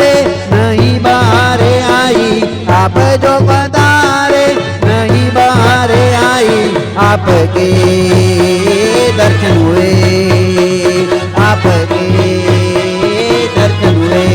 पधारे नहीं बारे आई आप जो पधारे नहीं बारे आई आपके दर्शन हुए आपके दर्शन हुए।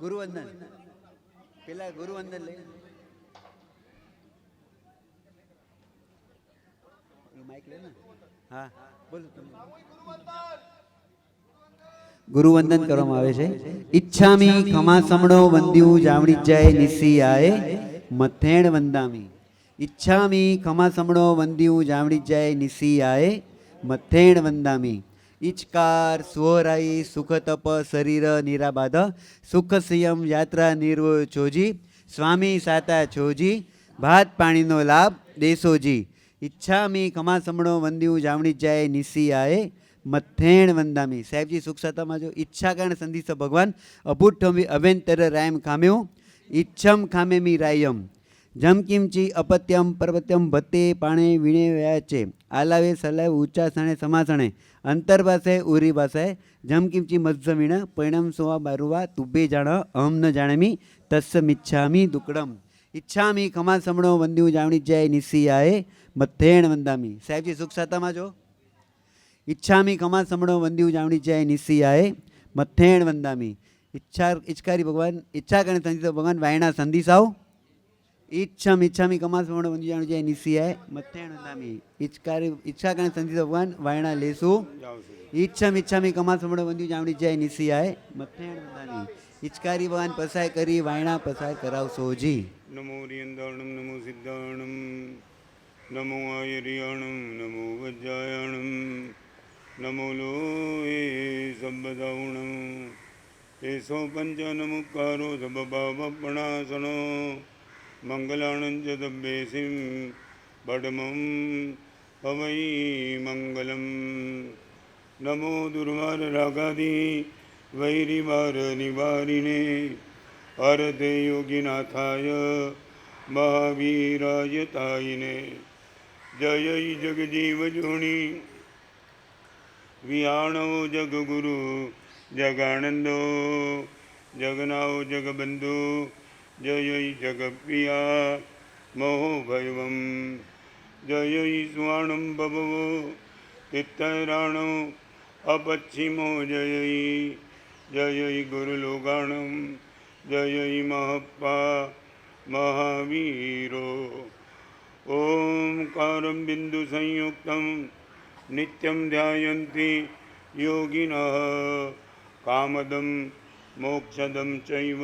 ગુરુવંદન પેલા ગુરુવંદન લે માઇક લે ને હા બોલો તમે ગુરુવંદન કરવામાં આવે છે। ઈચ્છામી ખમા સમણો વંદ્યુ જાવણી જાય નિસી આએ મથેણ વંદામી ઈચ્છામી ખમા સમણો વંદ્યુ જાવણી જાય નિસી આએ મથેણ વંદામી ઈચકાર સ્વરાઈ સુખ તપ શરીર નિરાબાધ સુખ સંયમ યાત્રા નિર્વો છોજી સ્વામી સાતા છોજી ભાત પાણીનો લાભ દેશોજી ઈચ્છામી ખમા સમણો વંદ્યુ જાવણી જાય નિસી આએ મથેણ વંદામી। સાહેબજી સુખ સતામાં જો ઈચ્છા કારણ સંધિસ ભગવાન અભૂઠ અભ્યંતર રાયમ ખામ્યો ઈચ્છમ ખામેમી રાયમ જમ કિમચી અપત્યમ પર્વત્યમ ભત્તે પાણે વીણે વ્યાચે આલાવે સલાવે ઉચ્ચાસણે સમાસણે અંતર પાસે ઉરી ભાષાએ જમ કિમચી મજ્જ વીણ પરિણમ સોવા બારુવા તુબે જાણ અહમ ન જાણમી તસ્સ મિચ્છામી દુકડમ ઈચ્છામી ખમા સમણો વંદ્યુ જાવણી જાય નિસી આએ મથેણ વંદામી। સાહેબજી સુખ સાતામાં જો ઈચ્છામી ખમા સમણો વંદ્યુ જાવણી જાય નિસી આએ મથેણ વંદામી ઈચ્છારી ભગવાન ઈચ્છા કરીને સંધિતો ભગવાન વાયણા સંધિસાઓ ઈચ્છમ ઈચ્છામી ખમા સમણો વંદ્યુ જાવણી જાય નિસી આએ મથેણ વંદામી ઈચ્છા કરીને સંધિતો ભગવાન વાયણા લેસુ ઈચ્છમ ઈચ્છામી ખમા સમણો વંદ્યુ જાવણી જાય નિસી આએ મથેણ વંદામી ઈચ્છારી ભગવાન પસાય કરી વાયણા પસાય કરાવશો જી। નમો રિયંદાણમ નમો સિદ્ધાણમ નમો આયરિયાણમ નમો વજ્જાયાણમ નમો લોહે સંબદાઉણમ એસો પંચ નમુકારો સબભાવપણાસનો મંગલાણં ચ દબ્બેસિમ બડમમ પવૈ મંગલમ નમો દુર્વાર રાગાદી વૈરીવાર નિવારિણે અર્ધે યોગીનાથાય મહાવીરાય તાયિને જય જગજીવ જોણી વિયાણો જગગુરુ જગાનંદો જગનાઓ જગબંધુ જય જગપ્રિયા મોહભૈવમ જય સ્વાણમ ભવો તિત્તરાણો અપચ્છિમો જય જય ગુરુલોગાણમ જય મહપ્પા મહાવીરો ઓમકારમ બિંદુ સંયુક્તમ નિત્યમ ધ્યાયન્તિ યોગિનઃ કામદમ મોક્ષદમ ચૈવ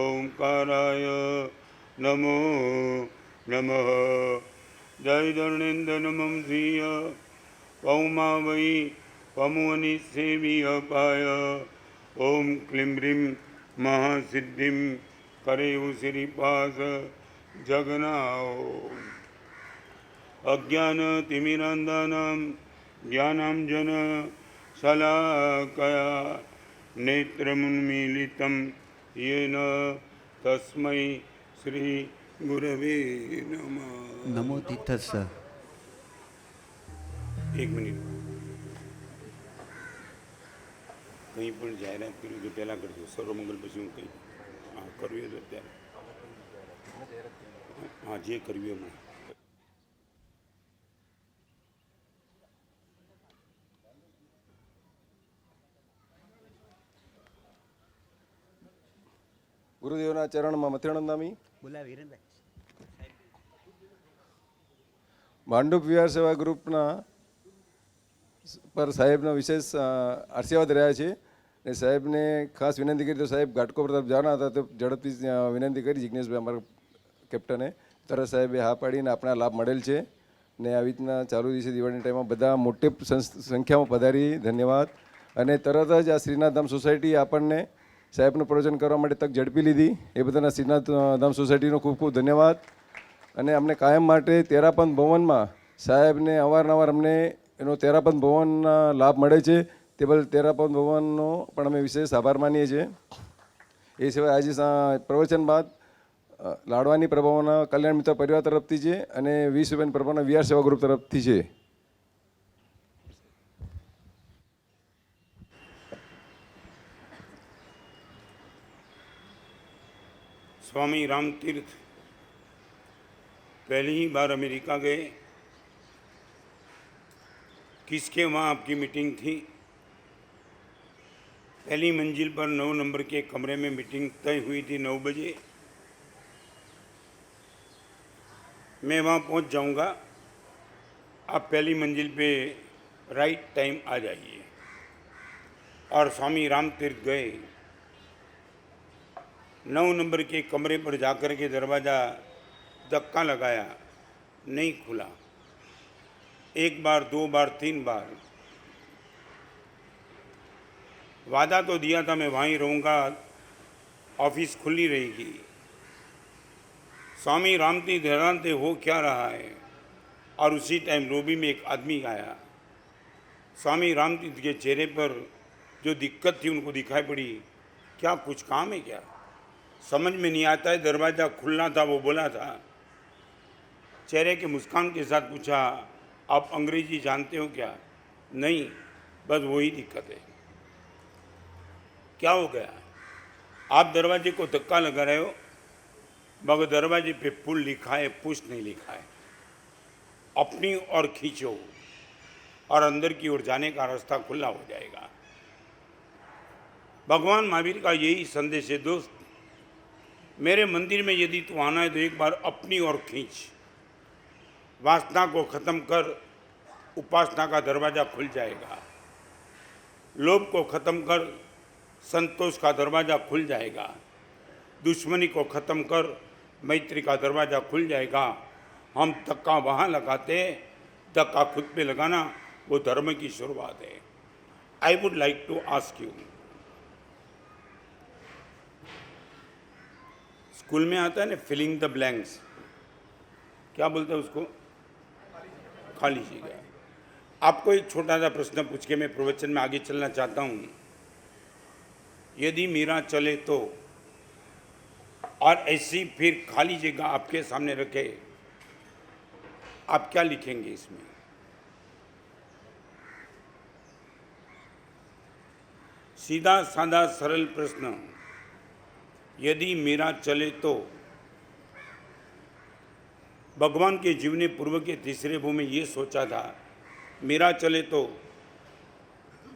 ઓમકારાય નમો નમઃ જય ધર્ણેન્દ્ર નમઃ શ્રીય પૌમા વૈ પમુની સેવી અપાય ઓમ ક્લીમ રીમ મહાસિદ્ધિમ કરેવ શ્રીપાસ જગનાઓ અજ્ઞાન તિમિરાંધાનામ જ્ઞાનાંજન શલાકયા નેત્રમુન્મીલિતમ યેન તસ્મૈ શ્રી ગુરવે નમઃ। નમો તીર્થસ્સ। એક મિનિટ કંઈ પણ જાહેરાત કર્યું તો પહેલાં કરજો સર્વમંગલ પછી હું કંઈ કરવી હતું ત્યારે હા જે કરવી એમાં ગુરુદેવના ચરણમાં મથેણંદામી બોલા વીરેન્દ્રભાઈ માંડુપ વિહાર સેવા ગ્રુપના પર સાહેબનો વિશેષ આશીર્વાદ રહ્યા છે ને સાહેબને ખાસ વિનંતી કરી તો સાહેબ ઘાટકોપર તરફ જવાના હતા તો ઝડપથી વિનંતી કરી જિજ્ઞેશભાઈ અમારા કેપ્ટને તરત સાહેબે હા પાડીને આપણા લાભ મળેલ છે ને આવી રીતના ચાલુ દિવસે દિવાળીના ટાઈમમાં બધા મોટી સંખ્યામાં પધારી, ધન્યવાદ. અને તરત જ આ શ્રીનાથ ધામ સોસાયટી આપણને સાહેબનું પ્રવચન કરવા માટે તક ઝડપી લીધી, એ બધાના શ્રીનાથ ધામ સોસાયટીનો ખૂબ ખૂબ ધન્યવાદ. અને અમને કાયમ માટે તેરાપંથ ભવનમાં સાહેબને અવારનવાર અમને એનો તેરાપંથ ભવનના લાભ મળે છે, તે બદલ તેરાપંથ ભવનનો પણ અમે વિશેષ આભાર માનીએ છીએ. એ સિવાય આજે પ્રવચન બાદ લાડવાની પ્રભાવના કલ્યાણ મિત્ર પરિવાર તરફથી છે અને 20 રૂપિયાની પ્રભાવના VR સેવા ગ્રુપ તરફથી છે. स्वामी राम तीर्थ पहली ही बार अमेरिका गए, किसके वहाँ आपकी मीटिंग थी? पहली मंजिल पर 9 नंबर के कमरे में मीटिंग तय हुई थी 9 बजे. मैं वहाँ पहुँच जाऊँगा, आप पहली मंजिल पे राइट टाइम आ जाइए. और स्वामी राम तीर्थ गए, 9 नंबर के कमरे पर जाकर के दरवाज़ा धक्का लगाया, नहीं खुला. 1 बार, 2 बार, 3 बार. वादा तो दिया था मैं वहीं रहूँगा, ऑफिस खुली रहेगी. स्वामी रामतीर्थ हैरान थे हो क्या रहा है. और उसी टाइम लोबी में एक आदमी आया. स्वामी रामतीर्थ के चेहरे पर जो दिक्कत थी उनको दिखाई पड़ी. क्या कुछ काम है क्या? समझ में नहीं आता है. दरवाज़ा खुलना था, वो बोला था. चेहरे के मुस्कान के साथ पूछा, आप अंग्रेजी जानते हो क्या? नहीं, बस वही दिक्कत है. क्या हो गया? आप दरवाजे को धक्का लगा रहे हो, मगर दरवाजे पे पुल लिखा है, पुश नहीं लिखा है. अपनी ओर खींचो और अंदर की ओर जाने का रास्ता खुला हो जाएगा. भगवान महावीर का यही संदेश है दोस्त. मेरे मंदिर में यदि तू आना है तो एक बार अपनी ओर खींच. वासना को खत्म कर, उपासना का दरवाज़ा खुल जाएगा. लोभ को खत्म कर, संतोष का दरवाज़ा खुल जाएगा. दुश्मनी को खत्म कर, मैत्री का दरवाज़ा खुल जाएगा. हम धक्का वहाँ लगाते, धक्का खुद पे लगाना वो धर्म की शुरुआत है. I would like to ask you, school में आता है ना फिलिंग द ब्लैंक्स, क्या बोलते हैं उसको? खाली जगह. आपको एक छोटा सा प्रश्न पूछ के मैं प्रवचन में आगे चलना चाहता हूँ. यदि मीरा चले तो, और ऐसी फिर खाली जगह आपके सामने रखे, आप क्या लिखेंगे इसमें? सीधा साधा सरल प्रश्न. यदि मीरा चले तो, भगवान के जीव ने पूर्व के तीसरे भाव में ये सोचा था, मीरा चले तो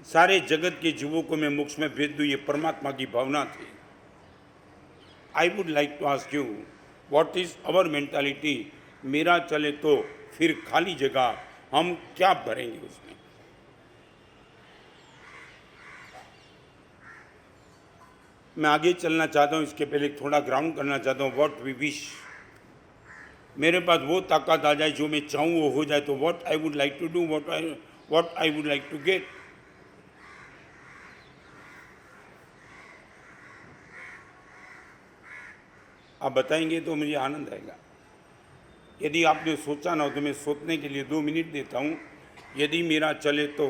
सारे जगत के जीवों को मैं मोक्ष में भेज दूँ, ये परमात्मा की भावना थी. I would like to ask you, what is our mentality? Meera चले तो फिर खाली जगह हम क्या भरेंगे उसमें? मैं आगे चलना चाहता हूँ, इसके पहले थोड़ा ग्राउंड करना चाहता हूँ. व्हाट वी विश, मेरे पास वो ताकत आ जाए जो मैं चाहूँ वो हो जाए, तो what I would like to do, what I would like to get. आप बताएंगे तो मुझे आनंद आएगा. यदि आपने सोचा ना हो तो मैं सोचने के लिए 2 मिनट देता हूँ. यदि मेरा चले तो,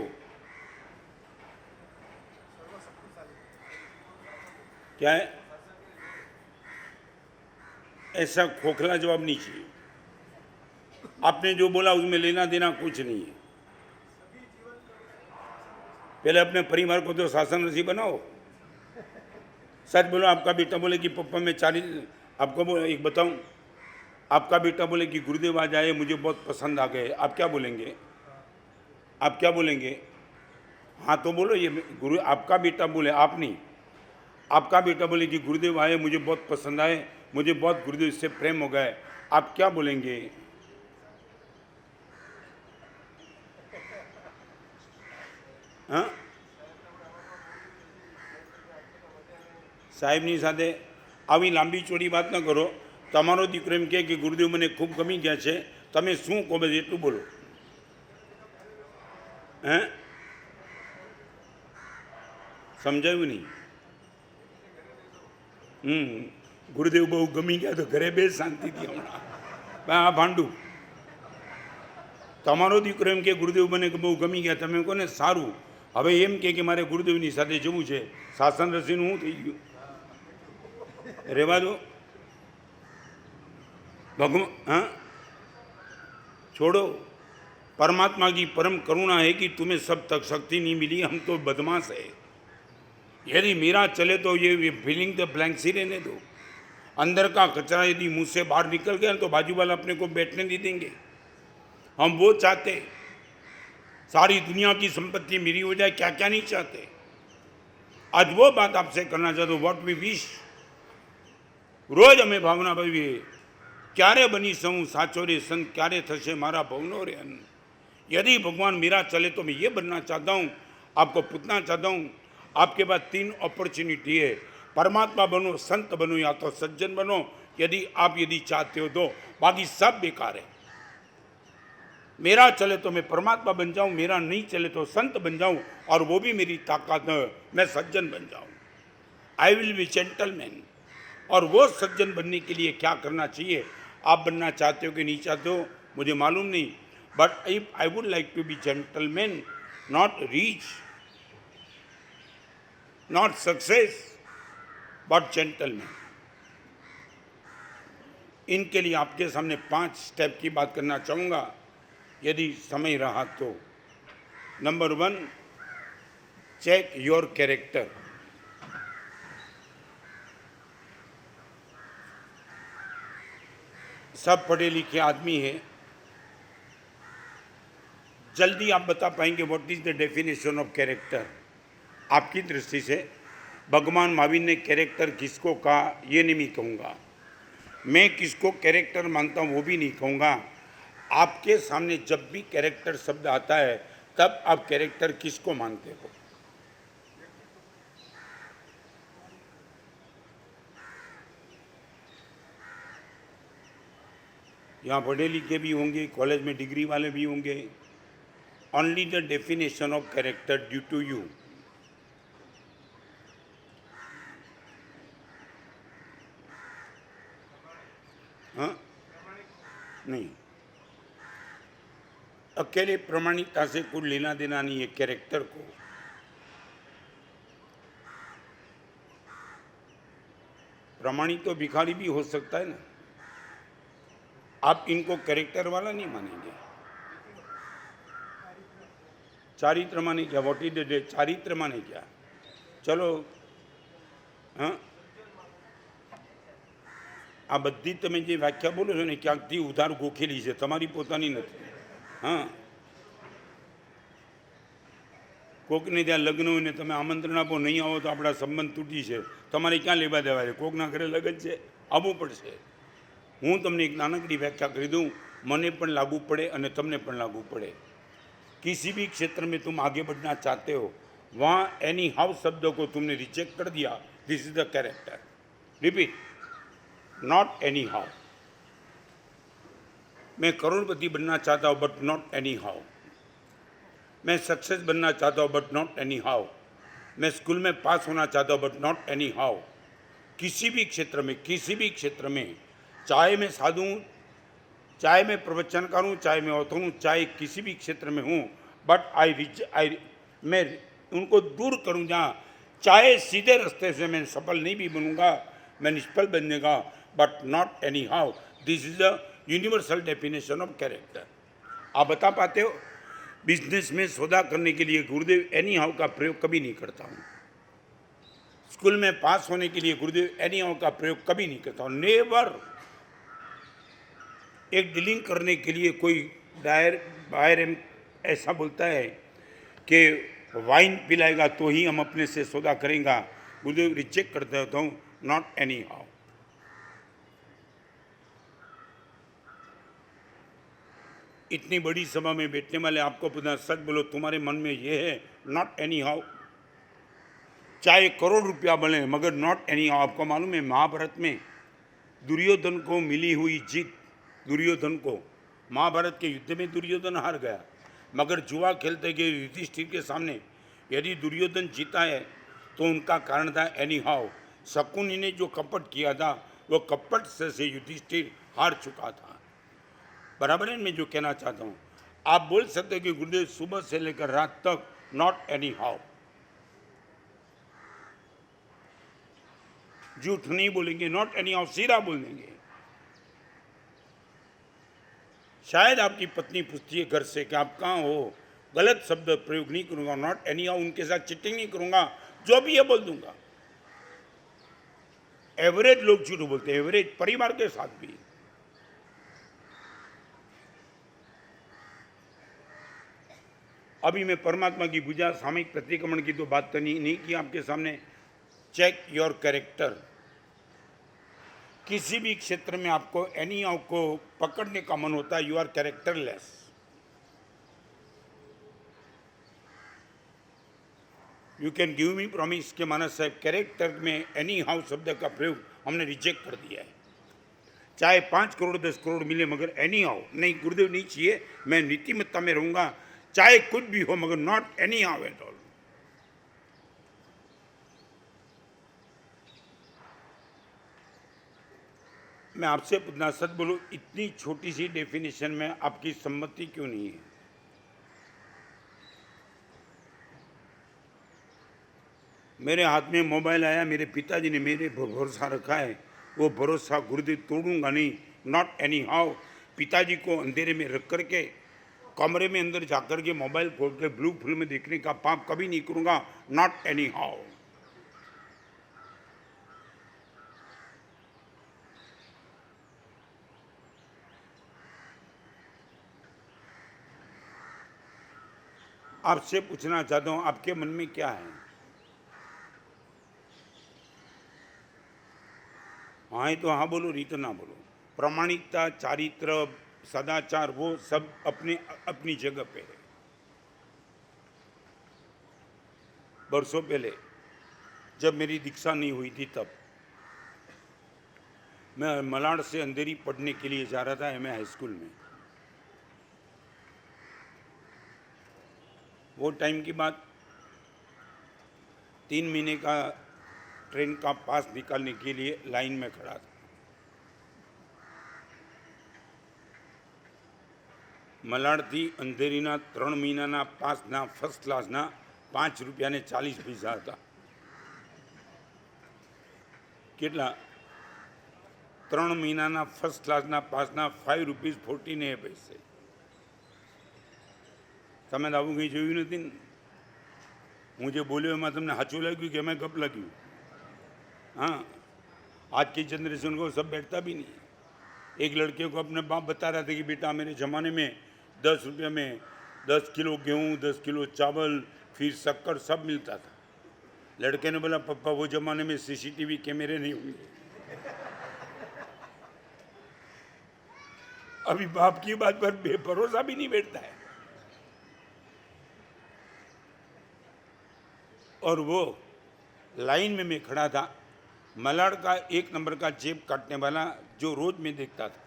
क्या है? ऐसा खोखला जवाब नहीं चाहिए. आपने जो बोला उसमें लेना देना कुछ नहीं है. पहले अपने परिवार को तो शासन रसी बनाओ. सच बोलो. आपका बेटा बोले कि पप्पा मैं 40, आपको एक बताऊं, आपका बेटा बोले कि गुरुदेव आज आए, मुझे बहुत पसंद आ गए, आप क्या बोलेंगे? आप क्या बोलेंगे? हाँ तो बोलो. ये गुरु, आपका बेटा बोले, आप नहीं, आपका बेटा बोले कि गुरुदेव आए, मुझे बहुत पसंद आए, मुझे बहुत गुरुदेव से प्रेम हो गए, आप क्या बोलेंगे? हाँ સાહેબની સાથે આવી લાંબી ચોડી વાત ન કરો. તમારો દીકરો એમ કહે કે ગુરુદેવ મને ખૂબ ગમી ગયા છે, તમે શું કહો બસ એટલું બોલો. હે સમજાયું નહીં? ગુરુદેવ બહુ ગમી ગયા તો ઘરે બેસ શાંતિથી. હમણાં આ ભાંડું તમારો દીકરો એમ કે ગુરુદેવ મને બહુ ગમી ગયા, તમે કહો ને સારું. હવે એમ કે મારે ગુરુદેવની સાથે જવું છે, શાસન રસીનું શું થઈ ગયું? રહેવા દો भगवान. हाँ छोड़ो. परमात्मा की परम करुणा है कि तुम्हें सब तक शक्ति नहीं मिली, हम तो बदमाश है. यदि मेरा चले तो ये फिलिंग द ब्लैंक्स ही रहने दो. अंदर का कचरा यदि मुंह से बाहर निकल गया तो बाजू वाला अपने को बैठने नहीं देंगे. हम वो चाहते सारी दुनिया की संपत्ति मेरी हो जाए, क्या क्या नहीं चाहते. आज वो बात आपसे करना चाहता हूँ. What we wish. रोज हमें भावना भावी क्यारे बनी सहूँ साचो रे संत, क्यारे थशे मारा भवनो रे अन्न. यदि भगवान मेरा चले तो मैं ये बनना चाहता हूँ, आपको पूछना चाहता हूँ. आपके पास 3 अपॉर्चुनिटी है. परमात्मा बनो, संत बनो, या तो सज्जन बनो. यदि चाहते हो तो, बाकी सब बेकार है. मेरा चले तो मैं परमात्मा बन जाऊँ, मेरा नहीं चले तो संत बन जाऊँ, और वो भी मेरी ताकत है, मैं सज्जन बन जाऊँ. I will be gentleman. और वो सज्जन बनने के लिए क्या करना चाहिए? आप बनना चाहते हो कि नहीं चाहते हो मुझे मालूम नहीं, but I would like to be gentleman, not rich, not success, but gentleman. इनके लिए आपके सामने 5 स्टेप की बात करना चाहूँगा, यदि समय रहा तो. Number 1, check your character. सब पढ़े लिखे आदमी है, जल्दी आप बता पाएंगे what is the definition of character. आपकी दृष्टि से भगवान महावीर ने कैरेक्टर किसको कहा ये नहीं मैं कहूँगा, मैं किसको कैरेक्टर मानता हूँ वो भी नहीं कहूँगा. आपके सामने जब भी कैरेक्टर शब्द आता है तब आप कैरेक्टर किसको मानते हो? यहाँ पढ़े लिखे भी होंगे, कॉलेज में डिग्री वाले भी होंगे. Only the definition of character due to you. हाँ नहीं, अकेले प्रमाणिकता से कुछ लेना देना नहीं है कैरेक्टर को. प्रमाणिक तो भिखारी भी हो सकता है ना. आप इनको कैरेक्टर वाला नहीं मानेंगे. चारित्र माने क्या? व्हाट इज द चारित्र माने क्या? चलो हाँ, આ બધી તમે જે વ્યાખ્યા બોલો છો ને ક્યાંકથી ઉધાર ગોખેલી છે, તમારી પોતાની નથી. હા, કોકને ત્યાં લગ્ન હોય ને તમે આમંત્રણ આપો, નહીં આવો તો આપણા સંબંધ તૂટી છે, તમારે ક્યાં લેવા દેવા છે? કોકના ઘરે લગ્ન છે, આવવું પડશે. હું તમને એક નાનકડી વ્યાખ્યા કરી दूँ, મને પણ લાગू पड़े અને તમને પણ લાગू पड़े. किसी भी क्षेत्र में तुम आगे बढ़ना चाहते हो, वहाँ एनी हाउ शब्दों को तुमने रिजेक्ट कर दिया. This is the character. Repeat, not any how. मैं करोड़पति बनना चाहता हूँ बट नॉट एनी हाउ. मैं सक्सेस बनना चाहता हूँ बट नॉट एनी हाउ. मैं स्कूल में पास होना चाहता हूँ बट नॉट एनी हाउ. किसी भी क्षेत्र में चाहे मैं साधु हूँ, चाहे मैं प्रवचनकार हूँ, चाहे मैं ऑथर हूँ, चाहे किसी भी क्षेत्र में हूँ, बट मैं उनको दूर करूँ. जहाँ चाहे सीधे रास्ते से मैं सफल नहीं भी बनूंगा, मैं निष्फल बनेगा, but not any how. This is the universal definition of character. आप बता पाते हो? बिजनेस में सौदा करने के लिए गुरुदेव एनी हाउ का प्रयोग कभी नहीं करता हूँ. स्कूल में पास होने के लिए गुरुदेव एनी हाउ का प्रयोग कभी नहीं करता हूँ. नेवर. एक डीलिंग करने के लिए कोई बायर ऐसा बोलता है कि वाइन पिलाएगा तो ही हम अपने से सौदा करेंगे, गुरुदेव रिजेक्ट कर देता हूँ. Not any how. इतनी बड़ी सभा में बैठने वाले आपको पूछना, सच बोलो तुम्हारे मन में ये है नॉट एनी हाउ? चाहे करोड़ रुपया बने मगर नॉट एनी हाउ. आपको मालूम है महाभारत में दुर्योधन को मिली हुई जीत, दुर्योधन को महाभारत के युद्ध में दुर्योधन हार गया, मगर जुआ खेलते गए युधिष्ठिर के सामने यदि दुर्योधन जीता है तो उनका कारण था एनी हाउ। शकुनी ने जो कपट किया था वो कपट से युधिष्ठिर हार चुका था। बराबर है, मैं जो कहना चाहता हूँ। आप बोल सकते कि गुरुदेव सुबह से लेकर रात तक नॉट एनी हाउ, झूठ नहीं बोलेंगे, नॉट एनी हाउ सीधा बोल देंगे। शायद आपकी पत्नी पूछती है घर से कि आप कहाँ हो, गलत शब्द प्रयोग नहीं करूंगा, नॉट एनी हाउ, उनके साथ चिटिंग नहीं करूंगा, जो भी है बोल दूंगा। एवरेज लोग झूठ बोलते हैं, एवरेज परिवार के साथ भी। अभी मैं परमात्मा की पूजा सामयिक प्रतिक्रमण की तो बात तो नहीं की आपके सामने। Check your character. किसी भी क्षेत्र में आपको एनी हाउ को पकड़ने का मन होता है, you are characterless. You can give me promise के मानस साहब कैरेक्टर में एनी हाउ शब्द का प्रयोग हमने रिजेक्ट कर दिया है। चाहे 5 करोड़ 10 करोड़ मिले मगर एनी हाउ नहीं, गुरुदेव नहीं चाहिए, मैं नीतिमत्ता में रहूंगा, चाहे कुछ भी हो मगर not any how at all. मैं आपसे पूछना, सच बोलो, इतनी छोटी सी डेफिनेशन में आपकी सम्मति क्यों नहीं है? मेरे हाथ में मोबाइल आया, मेरे पिताजी ने मेरे भरोसा रखा है, वो भरोसा गुरुदेव तोड़ूंगा नहीं, नॉट एनी हाउ। पिताजी को अंधेरे में रख करके कमरे में अंदर जाकर के मोबाइल खोल के ब्लू फिल्म देखने का पाप कभी नहीं करूंगा, नॉट एनी हाउ। आपसे पूछना चाहता हूं, आपके मन में क्या है? हाँ है तो हाँ बोलो, नहीं तो ना बोलो। प्रामाणिकता, चारित्र, सदाचार वो सब अपने अपनी जगह पे है। बरसों पहले जब मेरी दीक्षा नहीं हुई थी तब मैं मलाड से अंधेरी पढ़ने के लिए जा रहा था एमए हाई स्कूल में। वो टाइम की बात, 3 महीने का ट्रेन का पास निकालने के लिए लाइन में खड़ा था। મલાડથી અંધેરીના 3 મહિનાના પાસના ફર્સ્ટ ક્લાસના 5 રૂપિયાને 40 પૈસા હતા। કેટલા? 3 મહિનાના ફર્સ્ટ ક્લાસના પાસના 5 રૂપીસ 49 પૈસે। તમે તો આવું કંઈ જોયું નથી ને? હું જે બોલ્યો એમાં તમને સાચું લાગ્યું કે એમાં ગપ લાગ્યું? हाँ, आज की जनरेशन को सब बैठता भी नहीं। एक लड़के को अपने बाप बता रहा था कि बेटा मेरे ज़माने में 10 रुपये में 10 किलो गेहूँ, 10 किलो चावल, फिर शक्कर सब मिलता था। लड़के ने बोला पापा वो ज़माने में सीसीटीवी कैमरे नहीं होंगे। अभी बाप की बात पर बेभरोसा भी नहीं बैठता है। और वो लाइन में मैं खड़ा था, मलाड का 1 नंबर का जेब काटने वाला जो रोज मैं देखता था,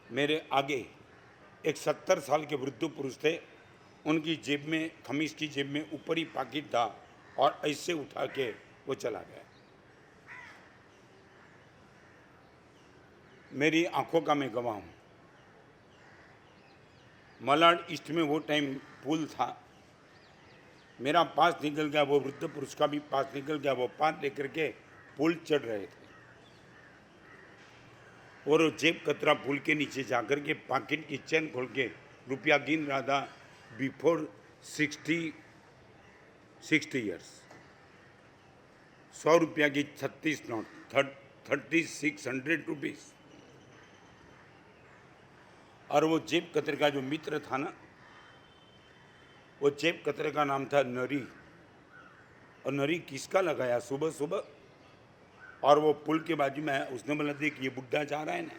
मेरे आगे एक 70 साल के वृद्ध पुरुष थे। उनकी जेब में, खमीस की जेब में ऊपरी पाकिट था और ऐसे उठा के वो चला गया। मेरी आंखों का मैं गवाह हूँ। मलाड ईस्ट में वो टाइम पुल था, मेरा पास निकल गया, वो वृद्ध पुरुष का भी पास निकल गया। वो पास लेकर के पुल चढ़ रहे थे और वो जेब कतरा पुल के नीचे जाकर के पॉकेट की चेन खोल के रुपया गिन रहा था। बिफोर 60 ईयर्स 100 रुपया की 36 नोट, 3600 रुपीज। और वो जेब कतरे का जो मित्र था ना, वो जेब कतरे का नाम था नरी। और नरी किसका लगाया सुबह सुबह? और वो पुल के बाजू में, उसने बोला देख ये बुढ़ा जा रहा है ना,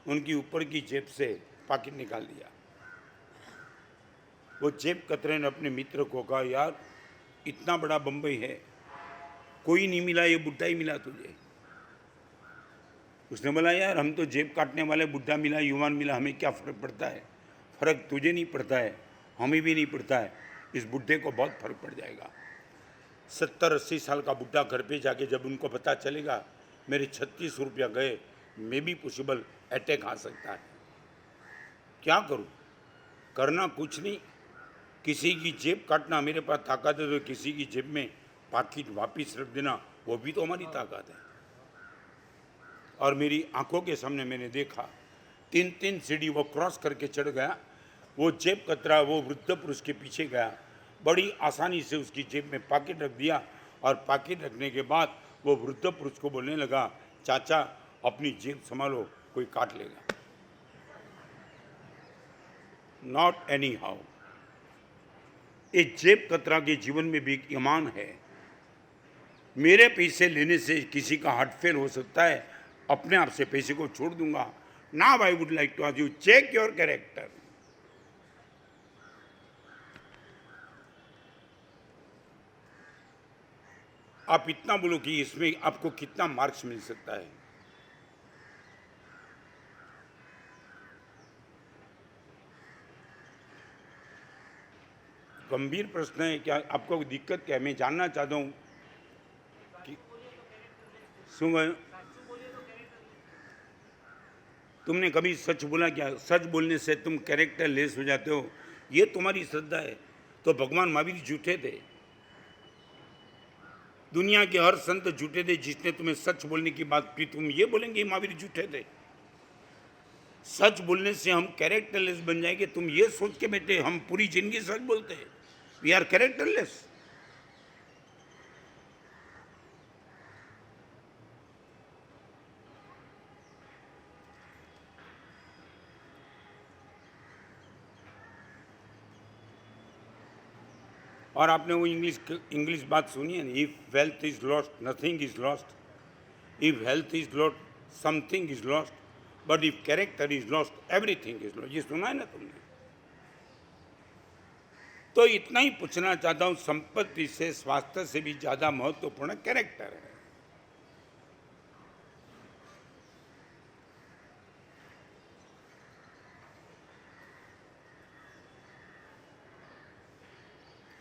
उनकी ऊपर की जेब से पॉकेट निकाल दिया। वो जेब कतरे ने अपने मित्र को कहा यार इतना बड़ा बम्बई है, कोई नहीं मिला, ये बुढ़ा ही मिला तुझे। उसने बोला यार हम तो जेब काटने वाले बुढ़ा मिला, युवान मिला, हमें क्या फ़र्क पड़ता है? फ़र्क तुझे नहीं पड़ता है, हमें भी नहीं पड़ता है, इस बुढ़े को बहुत फर्क पड़ जाएगा। 70-80 साल का बुढ़ा घर पे जाके जब उनको पता चलेगा मेरे 36 रुपया गए, मे भी पॉसिबल अटैक आ सकता है, क्या करूं? करना कुछ नहीं, किसी की जेब काटना मेरे पास ताकत है, तो किसी की जेब में पाकिट वापिस रख देना वो भी तो हमारी ताकत है। और मेरी आंखों के सामने मैंने देखा 3-3 सीढ़ी वो क्रॉस करके चढ़ गया, वो जेब कतरा वो वृद्ध पुरुष के पीछे गया, बड़ी आसानी से उसकी जेब में पाकिट रख दिया, और पाकिट रखने के बाद वो वृद्ध पुरुष को बोलने लगा, चाचा अपनी जेब संभालो, कोई काट लेगा। Not any how. ये जेब कतरा के जीवन में भी एक ईमान है। मेरे पैसे लेने से किसी का हार्ट फेल हो सकता है, अपने आप से पैसे को छोड़ दूंगा। Now I would like to ask you, check your character. आप इतना बोलो कि इसमें आपको कितना मार्क्स मिल सकता है। गंभीर प्रश्न है, क्या आपको कोई दिक्कत क्या है? मैं जानना चाहता हूँ कि सुन गए, तुमने कभी सच बोला क्या? सच बोलने से तुम कैरेक्टर लेस हो जाते हो, ये तुम्हारी श्रद्धा है। तो भगवान महावीर झूठे थे, दुनिया के हर संत झूठे थे। जिसने तुम्हें सच बोलने की बात की, तुम ये बोलेंगे महावीर झूठे थे? सच बोलने से हम कैरेक्टरलेस बन जाएंगे, तुम ये सोच के बैठे हम पूरी जिंदगी सच बोलते हैं, वी आर कैरेक्टरलेस। और आपने वो इंग्लिश बात सुनी है, if wealth is lost nothing is lost, if health is lost something is lost, but if character is lost everything is lost. ये सुना है ना तुमने? तो इतना ही पूछना चाहता हूं, संपत्ति से स्वास्थ्य से भी ज्यादा महत्वपूर्ण कैरेक्टर है।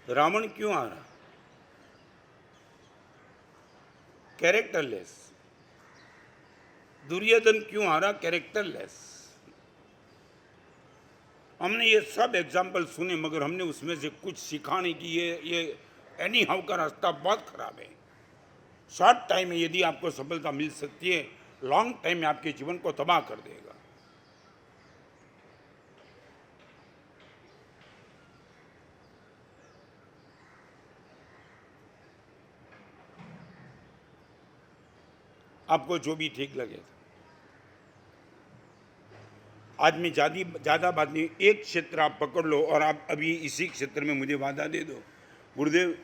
रावण क्यों आ रहा? कैरेक्टरलेस। दुर्योधन क्यों आ रहा? कैरेक्टरलेस। हमने ये सब एग्जाम्पल सुने, मगर हमने उसमें से कुछ सीखा नहीं कि ये एनी हाउ का रास्ता बहुत खराब है। शॉर्ट टाइम में यदि आपको सफलता मिल सकती है, लॉन्ग टाइम में आपके जीवन को तबाह कर देगा। आपको जो भी ठीक लगे। आज मैं ज़्यादा बात नहीं, एक क्षेत्र आप पकड़ लो और आप अभी इसी क्षेत्र में मुझे वादा दे दो, गुरुदेव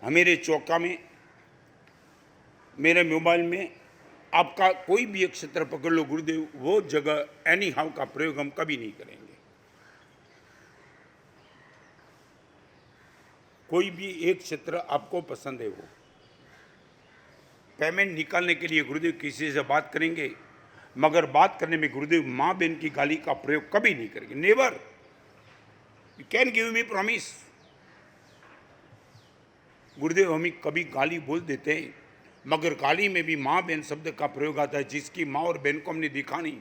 मेरे चौका में, मेरे मोबाइल में आपका कोई भी एक क्षेत्र पकड़ लो गुरुदेव, वो जगह एनी हाउ का प्रयोग हम कभी नहीं करेंगे। कोई भी एक क्षेत्र आपको पसंद है, वो पेमेंट निकालने के लिए गुरुदेव किसी से बात करेंगे, मगर बात करने में गुरुदेव माँ बहन की गाली का प्रयोग कभी नहीं करेंगे। Never. You can give me promise. गुरुदेव हमें कभी गाली बोल देते हैं, मगर गाली में भी माँ बहन शब्द का प्रयोग आता है। जिसकी माँ और बहन को हमने देखा नहीं,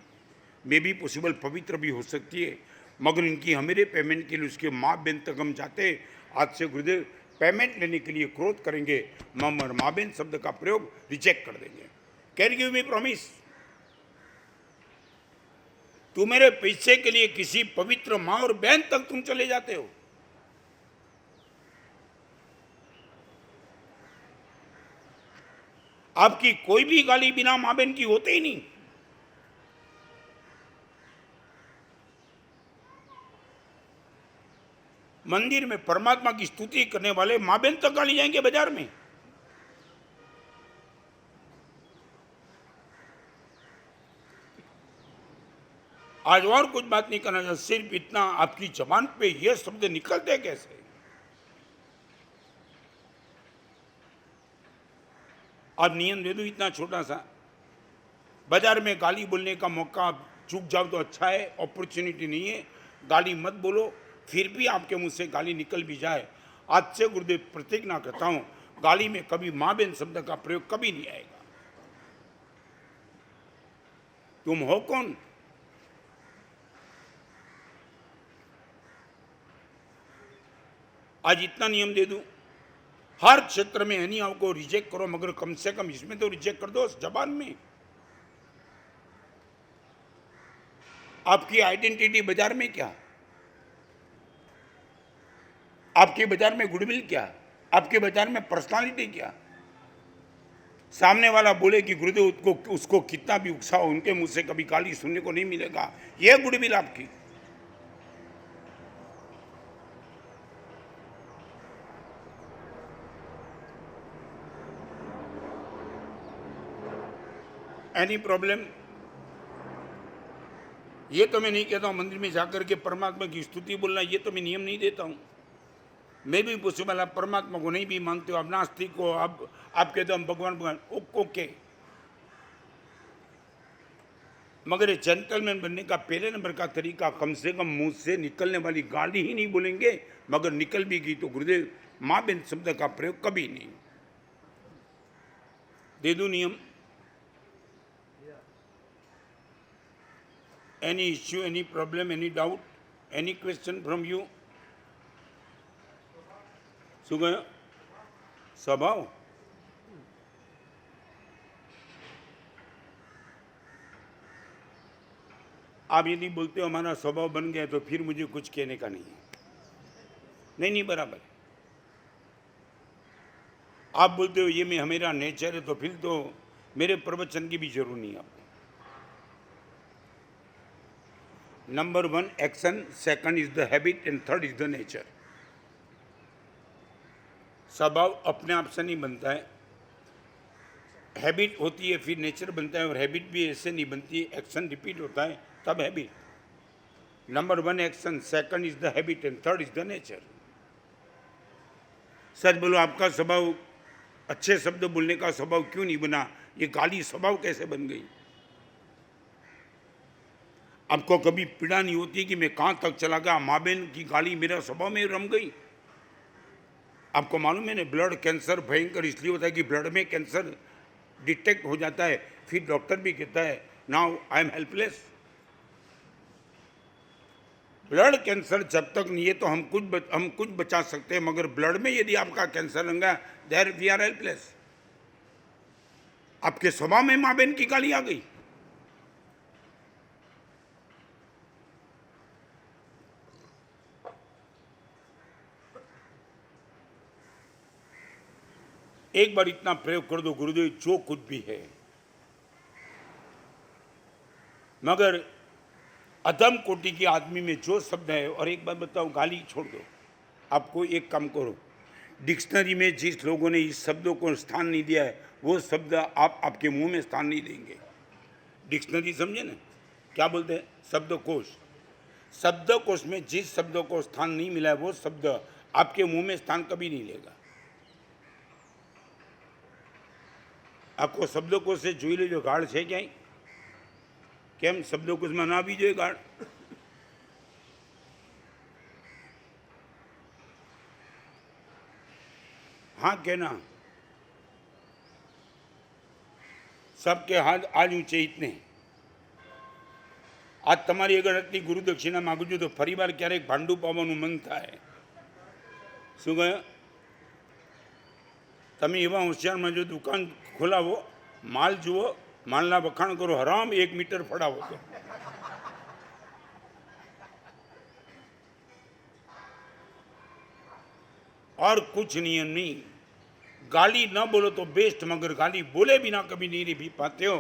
मे भी पॉसिबल पवित्र भी हो सकती है, मगर इनकी हमारे पेमेंट के लिए उसके माँ बहन तक हम जाते हैं। आज से गुरुदेव पेमेंट लेने के लिए क्रोध करेंगे, मगर माँ बहन शब्द का प्रयोग रिजेक्ट कर देंगे। Can give me promise? तुम मेरे पैसे के लिए किसी पवित्र माँ और बहन तक तुम चले जाते हो। आपकी कोई भी गाली बिना माँ बहन की होते ही नहीं। मंदिर में परमात्मा की स्तुति करने वाले माँ बहन तक गाली जाएंगे बाजार में। आज और कुछ बात नहीं करना चाहता, सिर्फ इतना, आपकी जबान पे ये शब्द निकलते कैसे? आज नियम दे दो इतना छोटा सा, बाजार में गाली बोलने का मौका चूक जाओ तो अच्छा है, अपॉर्चुनिटी नहीं है, गाली मत बोलो। फिर भी आपके मुंह से गाली निकल भी जाए, आज से गुरुदेव प्रतिज्ञा करता हूं, गाली में कभी मां बहन शब्द का प्रयोग कभी नहीं आएगा। तुम हो कौन? आज इतना नियम दे दूं, हर क्षेत्र में यानी आपको रिजेक्ट करो, मगर कम से कम इसमें तो रिजेक्ट कर दो, जबान में। आपकी आइडेंटिटी बाजार में क्या? आपके बाजार में गुडविल क्या? आपके बाजार में पर्सनालिटी क्या? सामने वाला बोले कि गुरुदेव उसको कितना भी उकसाओ, उनके मुंह से कभी गाली सुनने को नहीं मिलेगा, यह गुडविल आपकी। Any problem? ये तो मैं नहीं कहता हूं मंदिर में जाकर के परमात्मा की स्तुति बोलना, ये तो मैं नियम नहीं देता हूं। मैं भी पॉसिबल, आप परमात्मा को नहीं भी मानते हो, आप नास्तिक हो, आप कहते हो हम भगवान भगवान, ओके। मगर ये जेंटलमैन बनने का पहले नंबर का तरीका, कम से कम मुंह से निकलने वाली गाली ही नहीं बोलेंगे, मगर निकल भी गई तो गुरुदेव मां बहन शब्द का प्रयोग कभी नहीं। दे दूं नियम? Any issue, any problem, any doubt, any question from you? શું ગયો? स्वभाव? आप यदि बोलते हो हमारा स्वभाव बन गया तो फिर मुझे कुछ कहने का नहीं है। नहीं बराबर। आप बोलते हो ये मेरा नेचर है तो फिर तो मेरे प्रवचन की भी जरूरत नहीं आपको। Number 1 action, second is the habit and third is the nature. स्वभाव अपने आप से नहीं बनता है, हैबिट होती है फिर नेचर बनता है, और हैबिट भी ऐसे नहीं बनती है, एक्शन रिपीट होता है तब habit. Number 1 action, second is the habit and third is the nature. सच बोलो, आपका स्वभाव अच्छे शब्द बोलने का स्वभाव क्यों नहीं बना? ये गाली स्वभाव कैसे बन गई? आपको कभी पीड़ा नहीं होती कि मैं कहां तक चला गया, माँ बहन की गाली मेरा स्वभाव में रम गई? आपको मालूम है ना, ब्लड कैंसर भयंकर इसलिए होता है कि ब्लड में कैंसर डिटेक्ट हो जाता है, फिर डॉक्टर भी कहता है now I am helpless. Blood cancer जब तक नहीं है तो हम कुछ बचा सकते हैं, मगर ब्लड में यदि आपका कैंसर लग गया, देयर वी आर हेल्पलेस। आपके स्वभाव में माँ बहन की गाली आ गई। एक बार इतना प्रयोग कर दो, गुरुदेव जो कुछ भी है, मगर अधम कोटि के आदमी में जो शब्द है, और एक बात बताओ, गाली छोड़ दो। आपको एक काम करो, डिक्शनरी में जिस लोगों ने इस शब्दों को स्थान नहीं दिया है, वो शब्द आपके मुंह में स्थान नहीं देंगे। डिक्शनरी समझे ना क्या बोलते हैं? शब्दकोश। शब्दकोश में जिस शब्दों को स्थान नहीं मिला है, वो शब्द आपके मुंह में स्थान कभी नहीं लेगा। આખો શબ્દકોશ છે જોઈ લેજો, ગાઢ છે ક્યાંય? કેમ શબ્દકોશમાં ના આવી જોઈએ ગાઢ? हाँ के ना? सबके हाथ आज ऊंचे इतने। आज તમારી અગર આટલી ગુરુ દક્ષિણા માગું છું તો ફરીવાર ક્યારેક ભાંડું પાવાનું મન થાય। શું કહ્યું? તમે એવા હોશિયારમાં જો દુકાન ખોલાવો, માલ જુઓ, માલના વખાણ કરો, હરામ 1 મીટર ફડાવો તો और कुछ नियम नहीं। गाली ना बोलो तो बेस्ट, मगर गाली बोले बिना कभी नहीं रह पाते हो।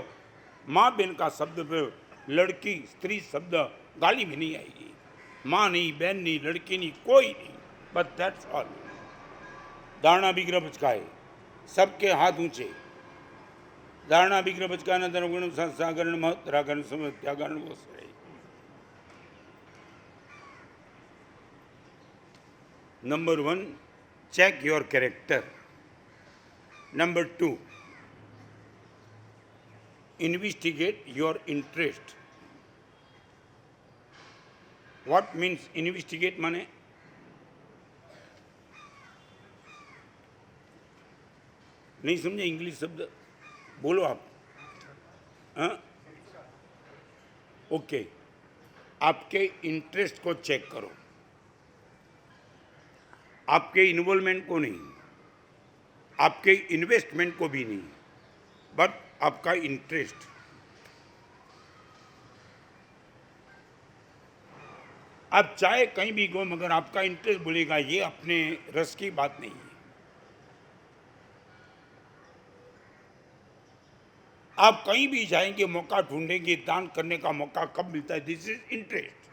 माँ बहन का शब्द प्रयोग, लड़की स्त्री शब्द गाली में नहीं आएगी। माँ नहीं, बहन नहीं, लड़की नहीं, कोई नहीं, बट दैट्स ऑल। धारणा विग्रह बचकाए, सबके हाथ ऊंचे। धारणा विग्रह बचकाना धर्मगुण सागरण महत्रागण समत्यागण वो सरे। Number 1 check your character. Number 2 investigate your interest. What means investigate माने? नहीं समझे इंग्लिश शब्द, बोलो आप। हाँ, ओके, आपके इंटरेस्ट को चेक करो, आपके इन्वॉल्वमेंट को नहीं, आपके इन्वेस्टमेंट को भी नहीं, बट आपका इंटरेस्ट। आप चाहे कहीं भी गो, मगर आपका इंटरेस्ट बोलेगा, ये अपने रस की बात नहीं है। आप कहीं भी जाएंगे, मौका ढूंढेंगे, दान करने का मौका कब मिलता है? This is interest.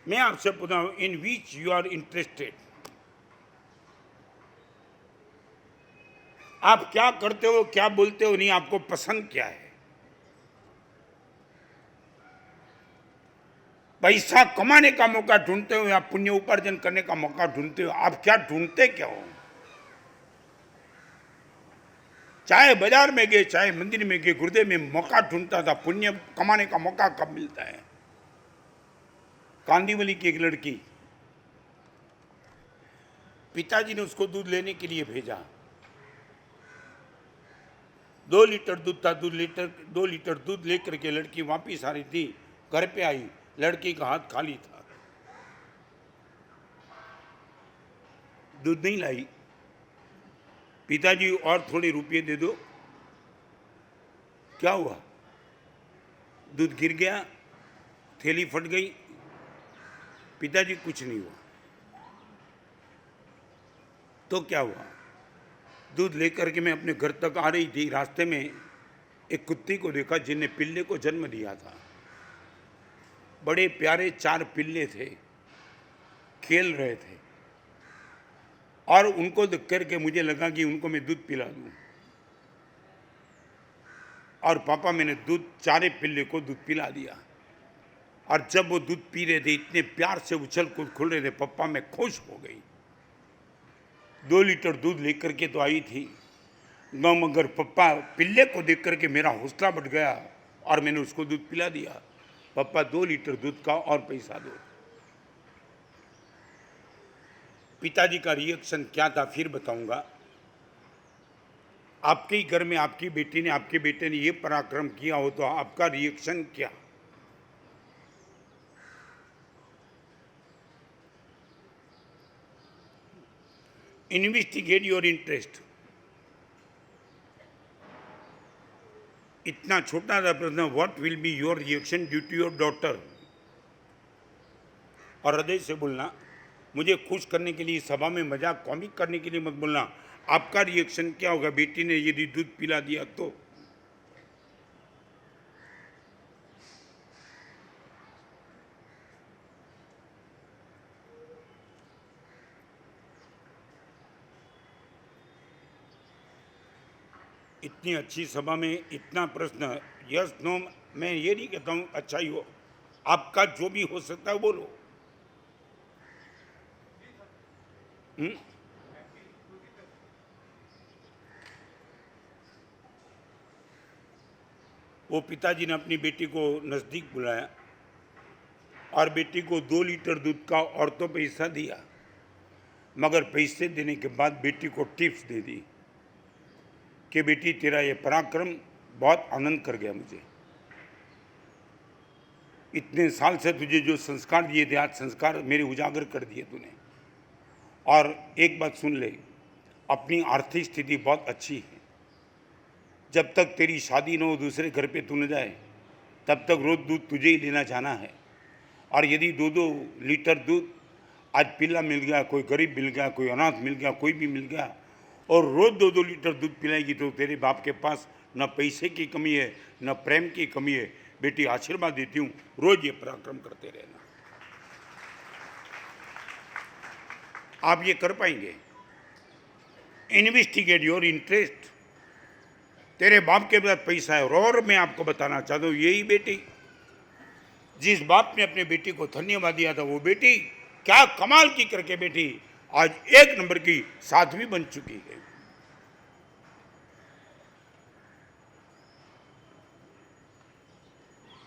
मैं आपसे पूछता हूं, इन विच यू आर इंटरेस्टेड? आप क्या करते हो, क्या बोलते हो, नहीं, आपको पसंद क्या है? पैसा कमाने का मौका ढूंढते हो या पुण्य उपार्जन करने का मौका ढूंढते हो? आप क्या ढूंढते क्या हो? चाहे बाजार में गए, चाहे मंदिर में गए, गुरुदेव में मौका ढूंढता था, पुण्य कमाने का मौका कब मिलता है? कांदीवली की एक लड़की, पिताजी ने उसको दूध लेने के लिए भेजा। 2 लीटर दूध था, 2 लीटर दूध लेकर के लड़की वापिस आ रही थी। घर पे आई, लड़की का हाथ खाली था, दूध नहीं लाई। पिताजी और थोड़े रुपये दे दो। क्या हुआ? दूध गिर गया, थैली फट गई। पिताजी कुछ नहीं हुआ। तो क्या हुआ? दूध लेकर के मैं अपने घर तक आ रही थी, रास्ते में एक कुत्ती को देखा जिसने पिल्ले को जन्म दिया था। बड़े प्यारे 4 पिल्ले थे, खेल रहे थे, और उनको देख करके मुझे लगा कि उनको मैं दूध पिला दूं। और पापा, मैंने दूध 4 पिल्ले को दूध पिला दिया। और जब वो दूध पी रहे थे, इतने प्यार से उछल कूद खुल रहे थे, पापा मैं खुश हो गई। 2 लीटर दूध लेकर के तो आई थी, मगर पापा पिल्ले को देख करके मेरा हौसला बढ़ गया और मैंने उसको दूध पिला दिया। पापा 2 लीटर दूध का और पैसा दो। पिताजी का रिएक्शन क्या था फिर बताऊंगा। आपके ही घर में आपकी बेटी ने, आपके बेटे ने ये पराक्रम किया हो तो आपका रिएक्शन क्या? Investigate your interest. इतना छोटा सा प्रश्न, what will be your reaction due to your daughter? और हृदय से बोलना, मुझे खुश करने के लिए, सभा में मजाक कॉमिक करने के लिए मत बोलना। आपका रिएक्शन क्या होगा बेटी ने यदि दूध पिला दिया तो? इतनी अच्छी सभा में इतना प्रश्न, यस नो, मैं ये नहीं कहता हूं अच्छा ही हो, आपका जो भी हो सकता है बोलो। वो पिताजी ने अपनी बेटी को नजदीक बुलाया और बेटी को 2 लीटर दूध का और तो पैसा दिया, मगर पैसे देने के बाद बेटी को टिप्स दे दी कि बेटी तेरा ये पराक्रम बहुत आनंद कर गया मुझे। इतने साल से तुझे जो संस्कार दिए थे, आज संस्कार मेरे उजागर कर दिए तूने। और एक बात सुन ले, अपनी आर्थिक स्थिति बहुत अच्छी है। जब तक तेरी शादी न हो, दूसरे घर पे तू न जाए, तब तक रोज दूध तुझे ही लेना जाना है। और यदि 2-2 लीटर दूध आज पिल्ला मिल गया, कोई गरीब मिल गया, कोई अनाथ मिल गया, कोई भी मिल गया, और रोज 2-2 लीटर दूध पिलाएगी तो तेरे बाप के पास न पैसे की कमी है, न प्रेम की कमी है। बेटी आशीर्वाद देती हूँ, रोज ये पराक्रम करते रहना। आप ये कर पाएंगे? Investigate your interest. तेरे बाप के पास पैसा है, और मैं आपको बताना चाहता हूँ, यही बेटी, जिस बाप ने अपने बेटी को धन्यवाद दिया था, वो बेटी क्या कमाल की करके बेटी आज 1 नंबर की साध्वी बन चुकी है।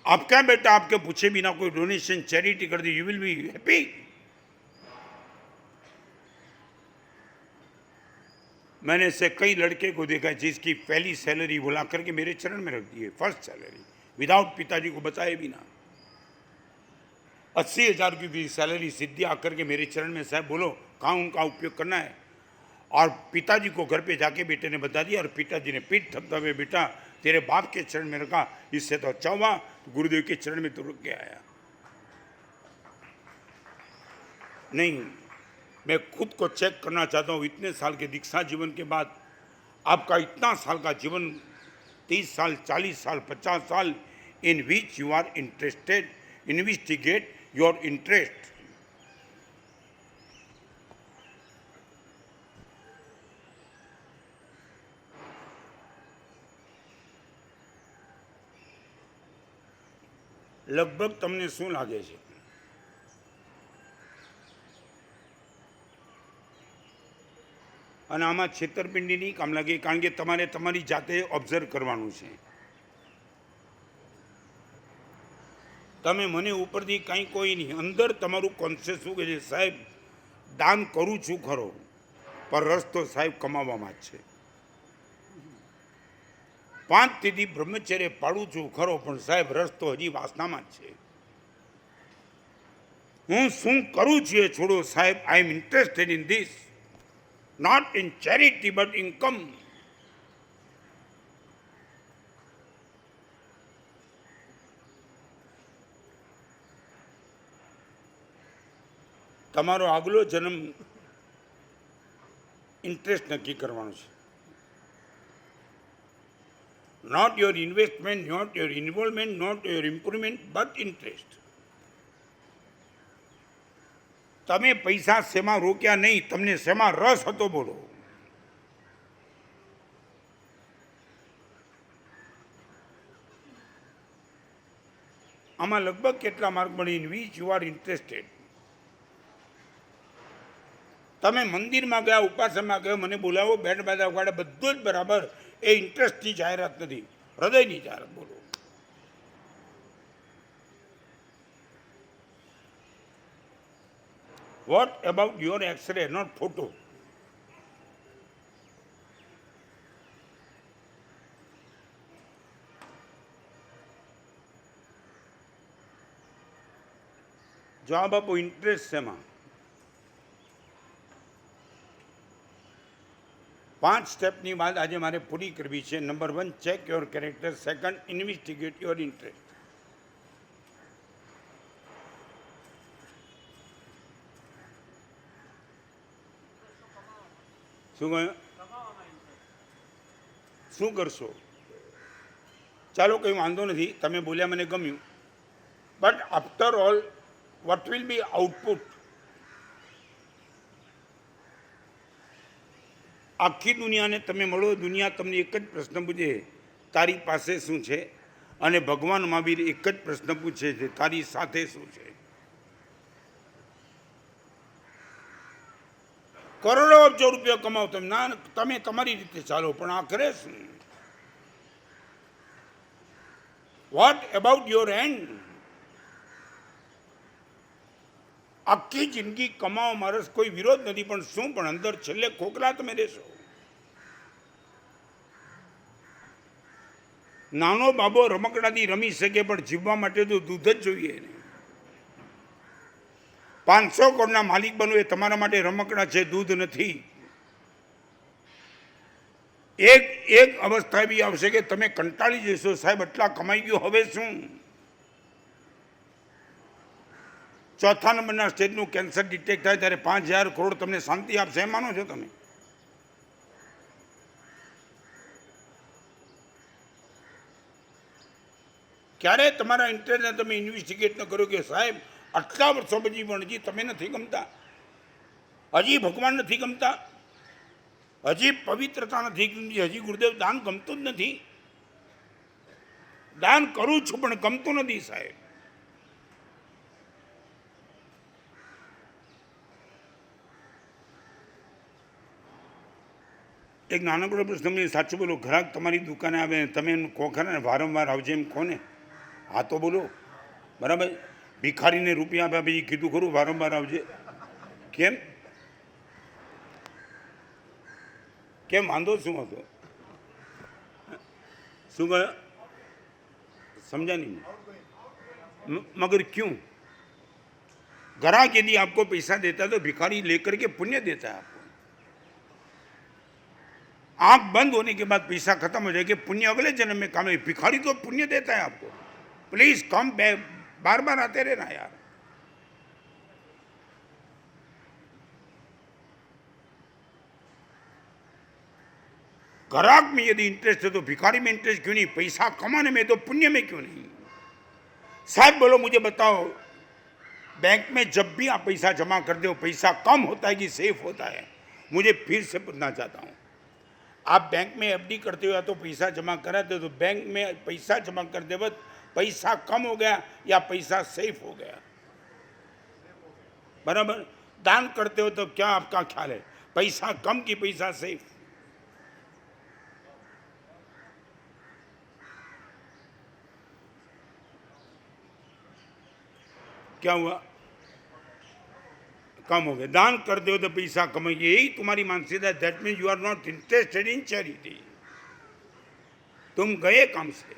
आपका बेटा आपके पूछे बिना कोई डोनेशन चैरिटी कर दी, यू विल बी हैप्पी? मैंने ऐसे कई लड़के को देखा जिसकी पहली सैलरी बुला करके मेरे चरण में रख दी है, फर्स्ट सैलरी, विदाउट पिताजी को बताए बिना। 80,000 की भी सैलरी सीधी आकर के मेरे चरण में, साहब बोलो कहाँ उनका उपयोग करना है, और पिताजी को घर पे जाके बेटे ने बता दिया, और पिताजी ने पीठ थपथपे, बेटा तेरे बाप के चरण में रखा, इससे तो अच्छा हुआ गुरुदेव के चरण में तो रुक के आया। नहीं, मैं खुद को चेक करना चाहता हूँ, इतने साल के दीक्षा जीवन के बाद आपका इतना साल का जीवन, 30 साल, 40 साल, 50 साल, in which you are interested, investigate your interest. લગભગ તમને શું લાગે છે? અને આમાં છેતરપિંડી નહીં કામ લાગે, કારણ કે તમારે તમારી જાતે ઓબ્ઝર્વ કરવાનું છે. તમે મને ઉપરથી કંઈ કોઈ નહીં, અંદર તમારું કોન્શિયસ શું કહે છે, સાહેબ દાન કરું છું ખરો, પણ રસ્તો સાહેબ કમાવામાં જ છે. 5 તિથિ બ્રહ્મચર્ય પાડું છું ખરો, પણ સાહેબ રસ્તો હજી વાસનામાં જ છે. હું શું કરું છું એ છોડો સાહેબ, I am interested in this, not in charity but income. તમારો આગલો જન્મ ઇન્ટરેસ્ટ નક્કી કરવાનો છે. Not your investment, not your involvement, not your improvement, but interest. તમે પૈસા શેમાં રોક્યા નહીં, તમને શેમાં રસ હતો બોલો. આમાં લગભગ કેટલા માર્ક મળી, in which you are interested. તમે મંદિરમાં ગયા, ઉપાસનામાં ગયા, મને બોલાવો, બેન્ડ બાજા વગાડે, બધું જ બરાબર, એ ઇન્ટરેસ્ટની જાહેરાત નથી, હૃદયની જાહેરાત બોલો. What about your X-ray, not photo? જવાબ આપો, ઇન્ટરેસ્ટ શેમાં? 5 સ્ટેપની વાત આજે મારે પૂરી કરવી છે. Number 1, check your character. Second, investigate your interest. શું કહ્યું? શું કરશો? ચાલો કંઈ વાંધો નથી, તમે બોલ્યા મને ગમ્યું, but after all what will be output? આખી દુનિયાને તમે મળો, દુનિયા તમને એક જ પ્રશ્ન પૂછે, તારી પાસે શું છે? અને ભગવાન મહાવીર એક જ પ્રશ્ન પૂછે છે, તારી સાથે શું છે? કરોડો અબજો રૂપિયા કમાવો તમે, ના તમે તમારી રીતે ચાલો, પણ આખરે શું? What about your and? આખી જિંદગી કમાવામાં રસ, કોઈ વિરોધ નથી, પણ શું? પણ અંદર છેલ્લે ખોખલા તમે રહેશો. નાનો બાબો રમકડાથી રમી શકે, પણ જીવવા માટે તો દૂધ જ જોઈએ ને. 500 કરોડના માલિક બનવું એ તમારા માટે રમકડા છે, દૂધ નથી. એક અવસ્થા એવી આવશે કે તમે કંટાળી જશો, સાહેબ આટલા કમાઈ ગયો, હવે શું? 4થા નંબરના સ્ટેજનું કેન્સર ડિટેક્ટ થાય ત્યારે 5,000 કરોડ તમને શાંતિ આપશે, એમ માનો છો તમે? ક્યારે તમારા ઇન્ટરેસ્ટને તમે ઇન્વેસ્ટિગેટ ન કરો કે સાહેબ આટલા વર્ષો પછી પણ હજી તમે નથી ગમતા, હજી ભગવાન નથી ગમતા, હજી પવિત્રતા નથી ગમતી, હજી ગુરુદેવ દાન ગમતું જ નથી. દાન કરું છું પણ ગમતું નથી સાહેબ. એક નાનકડો પ્રશ્ન, સાચું બોલો, ગ્રાહક તમારી દુકાને આવે, તમે એનું કહો ખરા ને વારંવાર આવજે એમ કહો ને, હા તો બોલો, બરાબર. ભિખારીને રૂપિયા આપ્યા પછી કીધું ખરું વારંવાર આવજે? કેમ કેમ વાંધો શું હતો? શું કહ્યું? समझा नहीं मगर क्यों? ग्राहक यदि आपको पैसा देता है तो भिखारी लेकर के पुण्य देता है आपको। आंख बंद होने के बाद पैसा खत्म हो जाएगा, पुण्य अगले जन्म में काम है। भिखारी तो पुण्य देता है आपको। प्लीज कम बार बार आते रहना यार। ग्राहक में यदि इंटरेस्ट है तो भिखारी में इंटरेस्ट क्यों नहीं? पैसा कमाने में तो पुण्य में क्यों नहीं? साहब बोलो मुझे बताओ, बैंक में जब भी आप पैसा जमा करते हो पैसा कम होता है कि सेफ होता है? मुझे फिर से पूछना चाहता हूं, आप बैंक में एफडी करते हो या तो पैसा जमा कराते हो, तो बैंक में पैसा जमा करते वक्त पैसा कम हो गया या पैसा सेफ हो गया? बराबर। दान करते हो तो क्या आपका ख्याल है, पैसा कम कि पैसा सेफ? क्या हुआ? कम हो गया। दान कर दो तो पैसा कम, यही तुम्हारी मानसिकता। That mean you are not interested in charity. तुम गए काम से।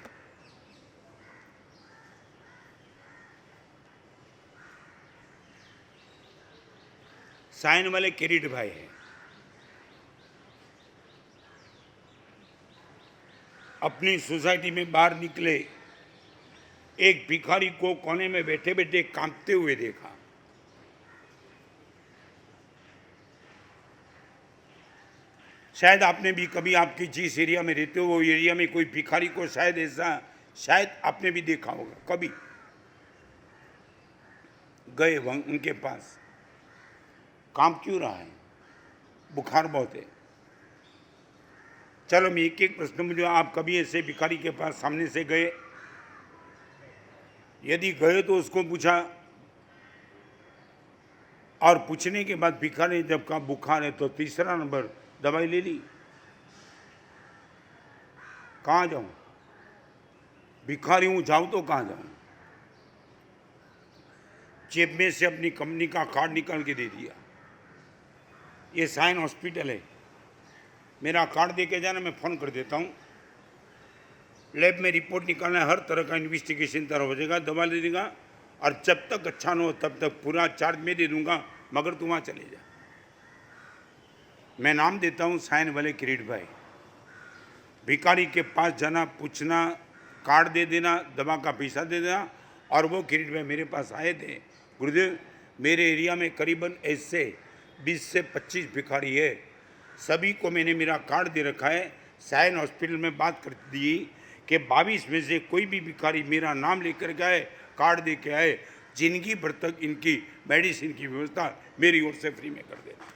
साइन वाले किरीट भाई है, अपनी सोसाइटी में बाहर निकले, एक भिखारी को कोने में बैठे बैठे कांपते हुए देखा। शायद आपने भी कभी, आपकी जिस एरिया में रहते हो वो एरिया में कोई भिखारी को शायद ऐसा, शायद आपने भी देखा होगा। कभी गए उनके पास, कांप क्यों रहा है? बुखार बहुत है। चलो मैं एक एक प्रश्न, मुझे, आप कभी ऐसे भिखारी के पास सामने से गए? यदि गए तो उसको पूछा, और पूछने के बाद भिखारी ने जब कहा बुखार है तो तीसरा नंबर दवाई ले ली। कहाँ जाऊं? भिखारी हूं, जाऊं तो कहाँ जाऊं? जेब में से अपनी कंपनी का कार्ड निकाल के दे दिया, ये साइन हॉस्पिटल है, मेरा कार्ड दे के जाना, मैं फ़ोन कर देता हूँ, लैब में रिपोर्ट निकालना है, हर तरह का इन्वेस्टिगेशन तरह हो जाएगा, दवा ले देगा, और जब तक अच्छा न हो तब तक पूरा चार्ज मैं दे दूंगा, मगर तू वहाँ चले जा। मैं नाम देता हूँ साइन वाले किरीट भाई। भिखारी के पास जाना, पूछना, कार्ड दे देना, दवा का पैसा दे देना। और वो किरीट भाई मेरे पास आए थे, गुरुदेव मेरे एरिया में करीबन ऐसे 20 से 25 भिखारी है, सभी को मैंने मेरा कार्ड दे रखा है। साइन हॉस्पिटल में बात कर दी कि 22 में से कोई भी भिखारी मेरा नाम लेकर के आए, कार्ड दे के आए, जिंदगी भर तक इनकी मेडिसिन की व्यवस्था मेरी ओर से फ्री में कर देना।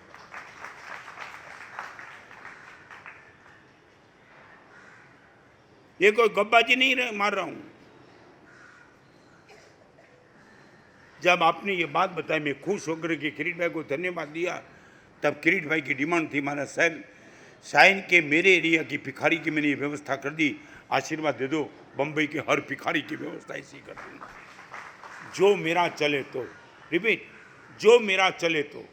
ये कोई गब्बाजी नहीं मार रहा हूं। जब आपने ये बात बताई, मैं खुश होकर के किरीट भाई को धन्यवाद दिया। तब किरीट भाई की डिमांड थी, हमारा साइन के मेरे एरिया की भिखारी की मैंने ये व्यवस्था कर दी, आशीर्वाद दे दो, बम्बई के हर भिखारी की व्यवस्था ऐसी कर दूंगा। जो मेरा चले तो, रिपीट, जो मेरा चले तो।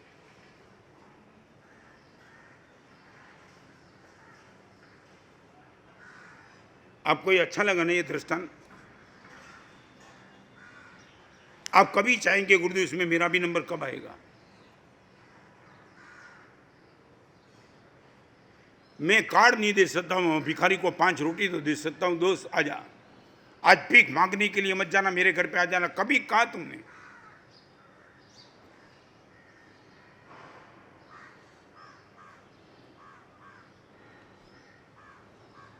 आपको ये अच्छा लगा ना ये दृष्टांत? आप कभी चाहेंगे गुरुदेव इसमें मेरा भी नंबर कब आएगा? मैं कार्ड नहीं दे सकता हूँ, भिखारी को 5 रोटी तो दे सकता हूँ, दोस्त आजा, आज भीख मांगने के लिए मत जाना, मेरे घर पे आ जाना। कभी कहा तुमने?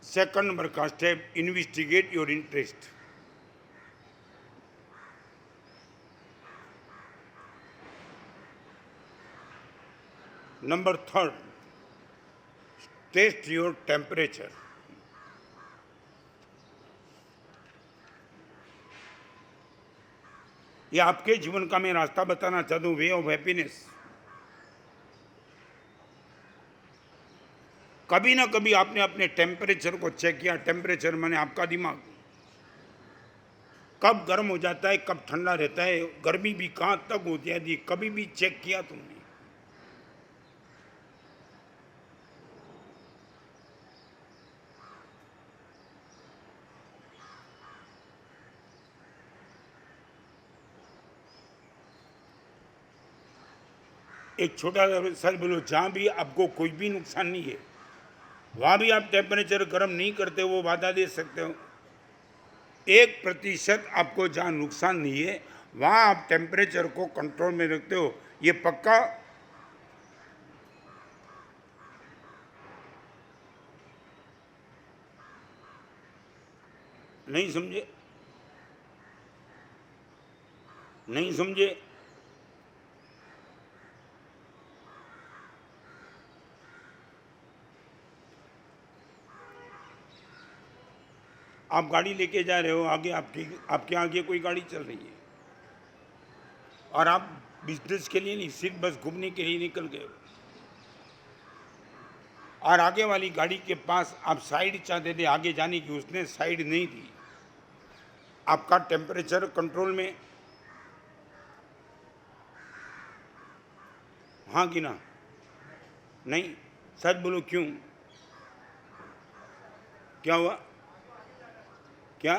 सेकंड नंबर का step, investigate your interest. Number third, test your temperature. ये आपके जीवन का मैं रास्ता बताना चाहता हूं, वे ऑफ हैप्पीनेस। कभी ना कभी आपने अपने टेम्परेचर को चेक किया? टेम्परेचर माने आपका दिमाग। कब गर्म हो जाता है, कब ठंडा रहता है, गर्मी भी कहाँ तक होती है, जी कभी भी चेक किया तुमने? एक छोटा सा सच बोलो, जहाँ भी आपको कोई भी नुकसान नहीं है, वहाँ भी आप टेम्परेचर गर्म नहीं करते, वो वादा दे सकते हो? 1% आपको जहाँ नुकसान नहीं है, वहाँ आप टेम्परेचर को कंट्रोल में रखते हो, ये पक्का? नहीं समझे? नहीं समझे? आप गाड़ी लेके जा रहे हो, आगे आपके आगे कोई गाड़ी चल रही है और आप बिजनेस के लिए नहीं, सिर्फ बस घूमने के लिए निकल गए हो, और आगे वाली गाड़ी के पास आप साइड चाहते थे आगे जाने की, उसने साइड नहीं दी। आपका टेम्परेचर कंट्रोल में? हाँ कि ना? नहीं? सच बोलो, क्यों? क्या हुआ? क्या?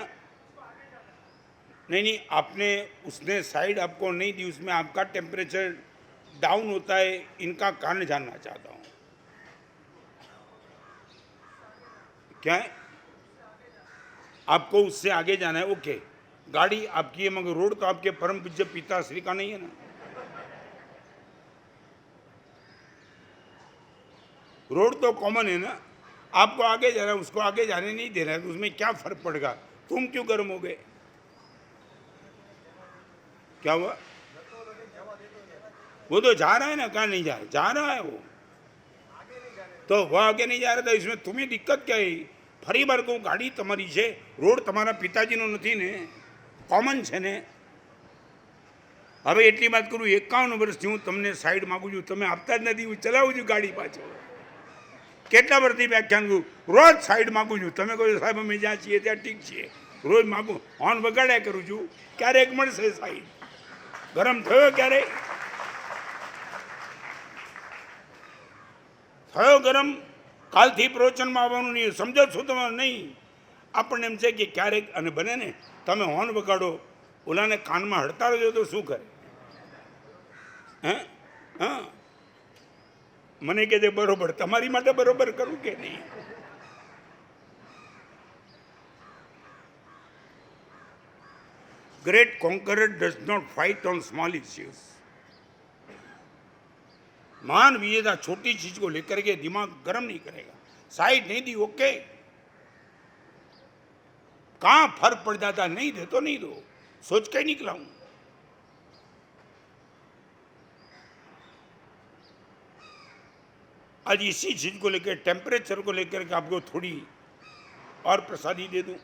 नहीं, आपने, उसने साइड आपको नहीं दी, उसमें आपका टेम्परेचर डाउन होता है, इनका कारण जानना चाहता हूँ। क्या है? आपको उससे आगे जाना है, ओके, गाड़ी आपकी है, मगर रोड तो आपके परम पूज्य पिताश्री का नहीं है ना? रोड तो कॉमन है ना? आपको आगे जाना है, उसको आगे जाने नहीं दे रहा है, तो उसमें क्या फर्क पड़ेगा? तुम क्यों गर्म हो गए? क्या हुआ? वो तो जा रहा है ना, कहाँ नहीं जा रहा? जा रहा है वो, तो वो आगे नहीं जा रहा था, इसमें तुम्हें दिक्कत क्या है? फरी बार कहूँ, गाड़ी तमारी है, रोड तमारा पिताजीनो નથી ને, કોમન છે ને? હવે એટલી વાત કરું, 51 વર્ષથી હું તમને સાઈડ માગું છું, તમે આપતા જ નથી, હું ચલાવું છું ગાડી પાછો. કેટલા વર્ષથી વ્યાખ્યાન કરું, રોજ સાઈડ માગું છું, તમે કહો સાહેબ અમે જ્યાં છીએ ત્યાં ઠીક છીએ, રોજ માગું, હોર્ન વગાડ્યા કરું છું, ક્યારેક મળશે સાઈડ? ગરમ થયો ક્યારે? થયો ગરમ? કાલથી પ્રવચનમાં આવવાનું નહીં, સમજો છો તમે? નહીં, આપણને એમ છે કે ક્યારેક, અને બને ને તમે હોર્ન વગાડો, ઓલાને કાનમાં હડતાળ દો તો શું કરે? હા, મને કહે છે બરોબર, તમારી માટે બરોબર કરું કે નહીં? Great conqueror does not fight on small issues. महान विजेता छोटी चीज को लेकर के दिमाग गर्म नहीं करेगा, साइड नहीं दी, ओके, कहां फर्क पड़ जाता, नहीं दे तो नहीं दो, सोच के निकला हूं। आज इसी चीज को लेकर, टेम्परेचर को लेकर के आपको थोड़ी और प्रसादी दे दूं।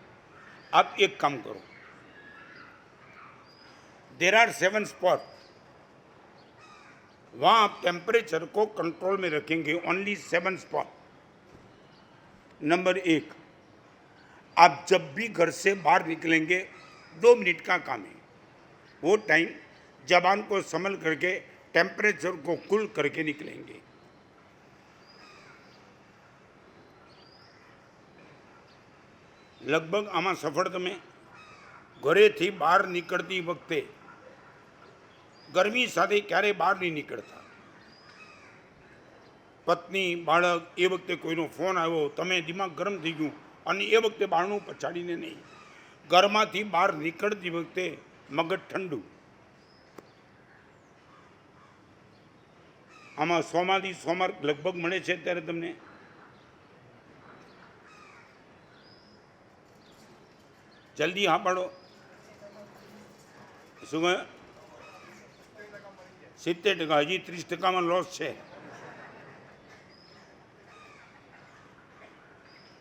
आप एक काम करो, देर आर 7 स्पॉट, वहां आप टेम्परेचर को कंट्रोल में रखेंगे, ओनली 7 स्पॉट। नंबर 1, आप जब भी घर से बाहर निकलेंगे, 2 मिनट का काम है, वो टाइम जबान को संभल करके टेम्परेचर को कूल करके निकलेंगे। लगभग आमा सफल तमे घरेथी बहार निकलती वखते गर्मी साथे क्यारे बहार नहीं निकलता, पत्नी बाळक ए वखते कोईनो फोन आव्यो, तमे दिमाग गरम थई गयुं अने ए वखते बारણું पछाड़ीने नहीं, घरमांथी बहार निकलती वखते मगज ठंडू। आमां 100 मांथी 100 मार्क लगभग मळे छे त्यारे तमने? जल्दी हाँ पाड़ो। શું 70%? हजी 30% में लॉस है।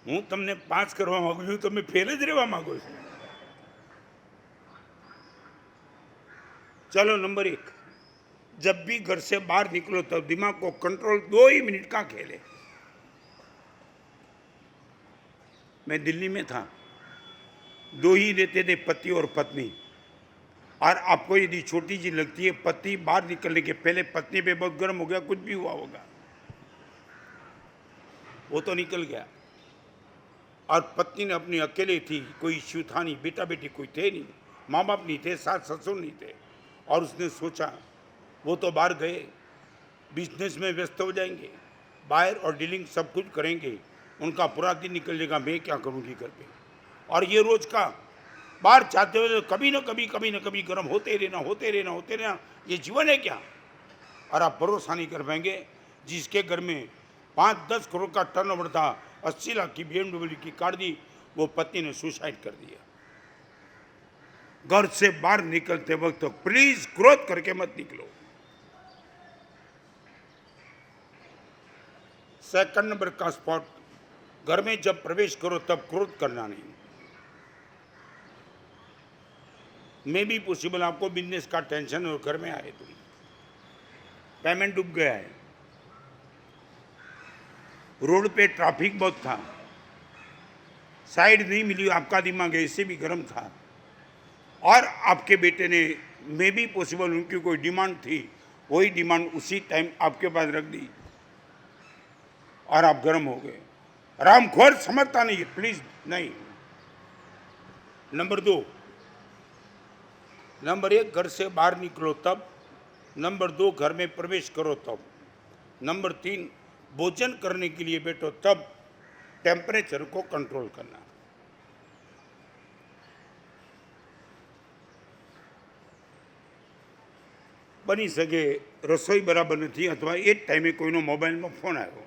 हूँ तमने 5 करवा मांगू छूं, तमे फेल ज रहेवा मांगो छो। चलो नंबर 1, जब भी घर से बाहर निकलो तब दिमाग को कंट्रोल 2 ही मिनट का खेल है। मैं दिल्ली में था, दो ही रहते थे, पति और पत्नी। और आपको यदि छोटी सी लगती है, पति बाहर निकलने के पहले पत्नी पे बहुत गर्म हो गया, कुछ भी हुआ होगा, वो तो निकल गया। और पत्नी ने अपनी अकेले थी, कोई इश्यू था नहीं, बेटा बेटी कोई थे नहीं, माँ बाप नहीं थे, सास ससुर नहीं थे। और उसने सोचा वो तो बाहर गए, बिजनेस में व्यस्त हो जाएंगे, बाहर और डीलिंग सब कुछ करेंगे, उनका पूरा दिन निकल जाएगा, मैं क्या करूँगी घर पे। और ये रोज का बाहर चाहते हुए कभी ना कभी गर्म होते रहना, ये जीवन है क्या। और आप भरोसा नहीं कर पाएंगे, जिसके घर में 5-10 करोड़ का टर्नओवर था, 80 लाख की BMW की कार दी, वो पत्नी ने सुसाइड कर दिया। घर से बाहर निकलते वक्त तो प्लीज क्रोध करके मत निकलो। सेकंड नंबर का स्पॉट, घर में जब प्रवेश करो तब क्रोध करना नहीं। मे भी पॉसिबल आपको बिजनेस का टेंशन और घर में आए, तुम पेमेंट डूब गया है, रोड पे ट्रैफिक बहुत था, साइड नहीं मिली, आपका दिमाग ऐसे भी गर्म था, और आपके बेटे ने मे भी पॉसिबल उनकी कोई डिमांड थी, वही डिमांड उसी टाइम आपके पास रख दी और आप गर्म हो गए। रामखोर समझता नहीं है, प्लीज नहीं। नंबर 2, नंबर 1 घर से बाहर निकलो तब, नंबर 2 घर में प्रवेश करो तब, नंबर 3 भोजन करने के लिए बैठो तब टेम्परेचर को कंट्रोल करना। बनी सके रसोई बराबर नहीं, अथवा एक टाइमे कोईनो मोबाइल में फोन आयो,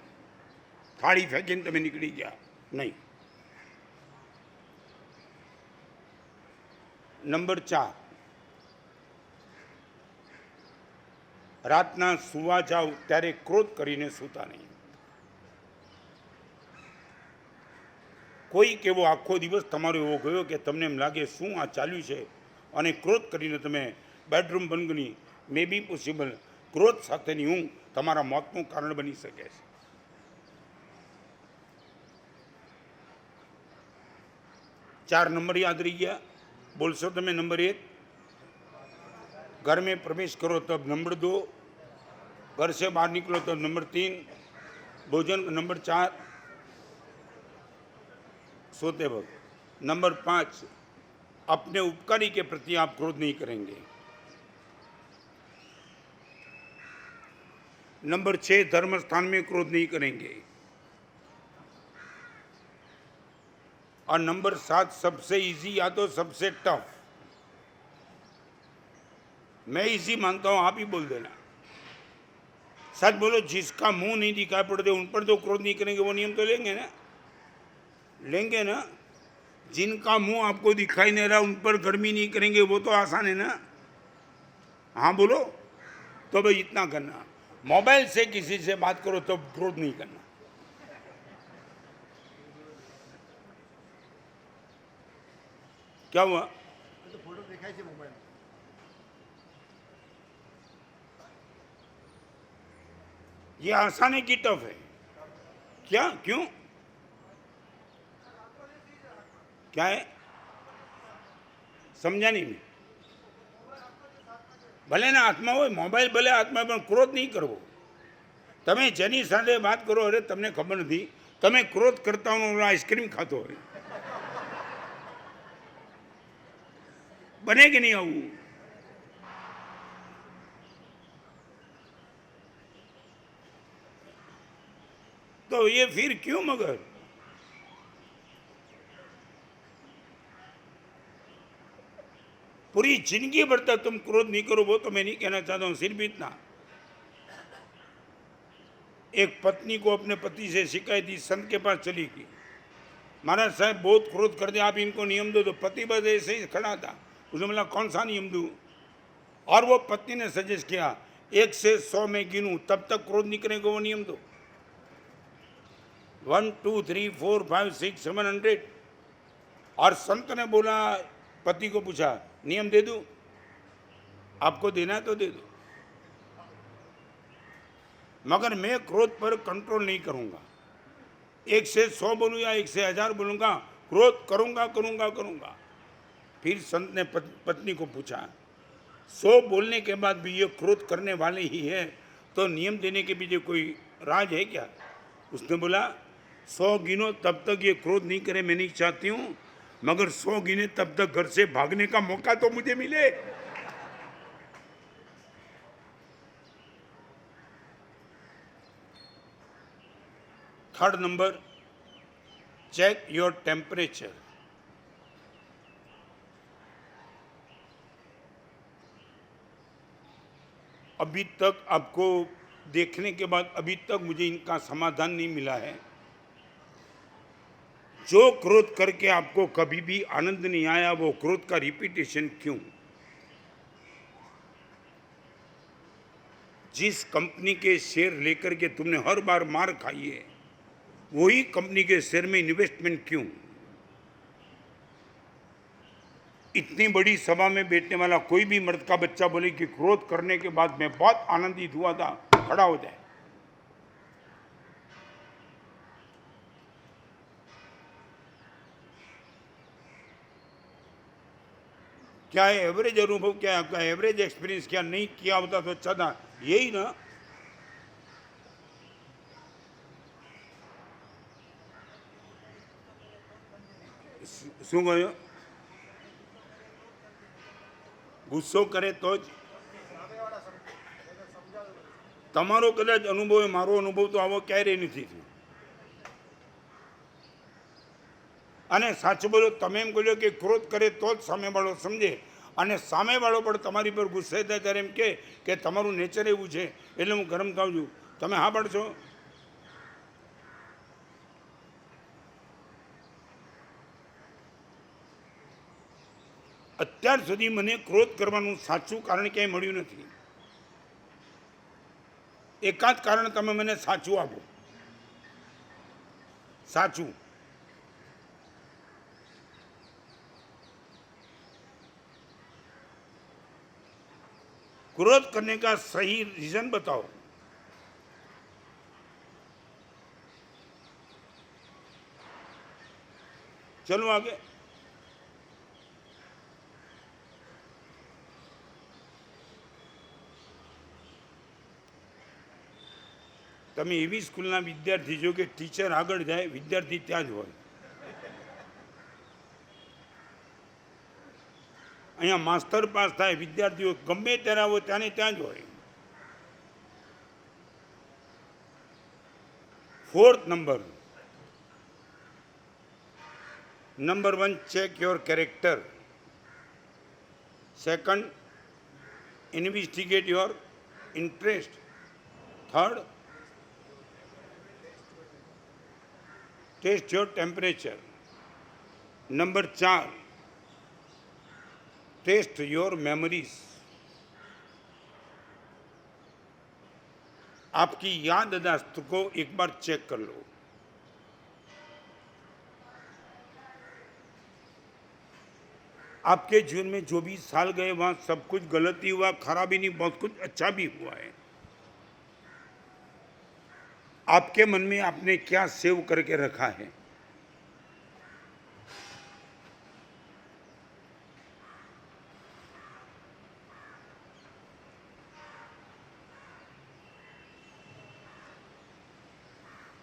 थाली फेंकीने तमे निकली गया नहीं। नंबर 4, रातना सुवा जाओ त्यारे क्रोध करीने सूता नहीं। कोई केवो आखो दिवस तमारो एवो गयो कि तमने एम लागे शुं आ चाल्युं छे અને ક્રોધ કરીને તમે બેડરૂમ બંધ કરી, મે બી પોસિબલ ક્રોધ સાથેની ઊંઘ તમારા મોતનું કારણ બની શકે છે। 4 નંબર યાદ રહી ગયા, બોલશો તમે। નંબર 1 घर में प्रवेश करो तब, नंबर 2 घर से बाहर निकलो तब, नंबर 3 भोजन, नंबर 4 सोते वक्त, नंबर 5 अपने उपकारी के प्रति आप क्रोध नहीं करेंगे, नंबर 6 धर्म स्थान में क्रोध नहीं करेंगे, और नंबर 7 सबसे इजी या तो सबसे टफ। मैं इसी मानता हूं, आप ही बोल देना। सच बोलो, जिसका मुंह नहीं दिखाई पड़ते उन पर तो क्रोध नहीं करेंगे, वो नियम तो लेंगे ना, लेंगे ना। जिनका मुंह आपको दिखाई नहीं रहा उन पर गर्मी नहीं करेंगे, वो तो आसान है ना। हाँ बोलो, तो भाई इतना करना। मोबाइल से किसी से बात करो तो क्रोध नहीं करना। क्या हुआ? तो फोटो दिखाई थी मोबाइल। ये आसान है कि टफ है? क्या, क्यों, क्या है? समझा नहीं मैं। भले ना हाथમાં હોય મોબાઈલ, ભલે હાથમાં, પણ ક્રોધ નહીં કરવો। તમે જેની સાથે વાત કરો, અરે તમને ખબર નથી, તમે ક્રોધ કરતા હો, આઈસ્ક્રીમ ખાતો હોય, બને કે નહીં આવું? तो ये फिर क्यों मगर? पूरी जिंदगी भर तक तुम क्रोध नहीं करो, वो तो मैं नहीं कहना चाहता हूं, सिर्फ इतना। एक पत्नी को अपने पति से शिकायत थी, संत के पास चली गई, महाराज साहब बहुत क्रोध कर दे, आप इनको नियम दो। तो पति बस ऐसे ही खड़ा था, उसने बोला कौन सा नियम दूं? और वो पत्नी ने सजेस्ट किया 1 से 100 में गिनूं तब तक क्रोध नहीं करेगा, वो नियम दो। 1 2 3 4 5 6 700। और संत ने बोला, पति को पूछा नियम दे दूं? आपको देना है तो दे दो, मगर मैं क्रोध पर कंट्रोल नहीं करूंगा। 1 से 100 बोलूं या 1 से 1000 बोलूंगा, क्रोध करूंगा करूंगा करूंगा। फिर संत ने पत्नी को पूछा, 100 बोलने के बाद भी ये क्रोध करने वाले ही है, तो नियम देने के पीछे कोई राज है क्या? उसने बोला, 100 गिनो तब तक ये क्रोध नहीं करे, मैं नहीं चाहती हूँ, मगर 100 गिने तब तक घर से भागने का मौका तो मुझे मिले। Third number, check your temperature. अभी तक आपको देखने के बाद अभी तक मुझे इनका समाधान नहीं मिला है। जो क्रोध करके आपको कभी भी आनंद नहीं आया, वो क्रोध का रिपीटेशन क्यों? जिस कंपनी के शेयर लेकर के तुमने हर बार मार खाई है, वही कंपनी के शेयर में इन्वेस्टमेंट क्यों? इतनी बड़ी सभा में बैठने वाला कोई भी मर्द का बच्चा बोले कि क्रोध करने के बाद मैं बहुत आनंदित हुआ था, खड़ा हो जाए। क्या है एवरेज अनुभव, क्या है आपका एवरेज एक्सपीरियंस? क्या नहीं किया होता तो अच्छा था, यही ना। શું કહ્યું? ગુસ્સો કરે તો જ તમારો કદાચ અનુભવ હોય, મારો અનુભવ તો આવો ક્યારેય નથી થયો। અને સાચું બોલો, તમે એમ કહ્યું કે ક્રોધ કરે તો જ સામેવાળો સમજે, અને સામેવાળો પણ તમારી પર ગુસ્સે થાય ત્યારે એમ કે તમારું નેચર એવું છે એટલે હું ગરમ થાઉં છું, તમે હા પાડશો? અત્યાર સુધી મને ક્રોધ કરવાનું સાચું કારણ ક્યાંય મળ્યું નથી। એકાદ કારણ તમે મને સાચું આપો, સાચું। क्रोध करने का सही रीजन बताओ। चलो आगे। તમે એવી સ્કૂલના વિદ્યાર્થી છો કે ટીચર આગળ જાય, વિદ્યાર્થી ત્યાં જ હોય। અહીંયા માસ્ટર પાસ થાય, વિદ્યાર્થીઓ ગમે ત્યારે હોય ત્યાંને ત્યાં જ હોય। Fourth number 1, check your character. Second, investigate your interest. Third, test your temperature. Number 4, test your memories. आपकी याददाश्त को एक बार चेक कर लो। आपके जीवन में जो भी साल गए वहां सब कुछ गलती हुआ, खराबी नहीं, बहुत कुछ अच्छा भी हुआ है। आपके मन में आपने क्या सेव करके रखा है?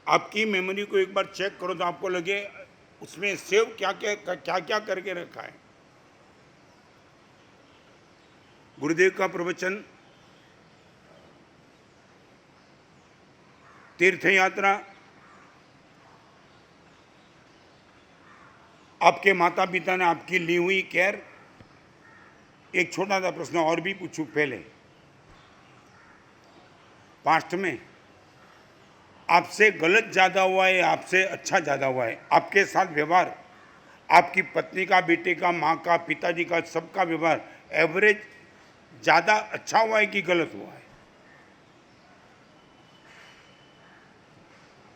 आपकी मेमोरी को एक बार चेक करो तो आपको लगे उसमें सेव क्या क्या करके रखा है। गुरुदेव का प्रवचन, तीर्थ यात्रा, आपके माता पिता ने आपकी ली हुई केयर। एक छोटा सा प्रश्न और भी पूछूं पहले, पास्ट में आपसे गलत ज़्यादा हुआ है, आपसे अच्छा ज़्यादा हुआ है? आपके साथ व्यवहार, आपकी पत्नी का, बेटे का, माँ का, पिताजी का, सबका व्यवहार एवरेज ज़्यादा अच्छा हुआ है कि गलत हुआ है?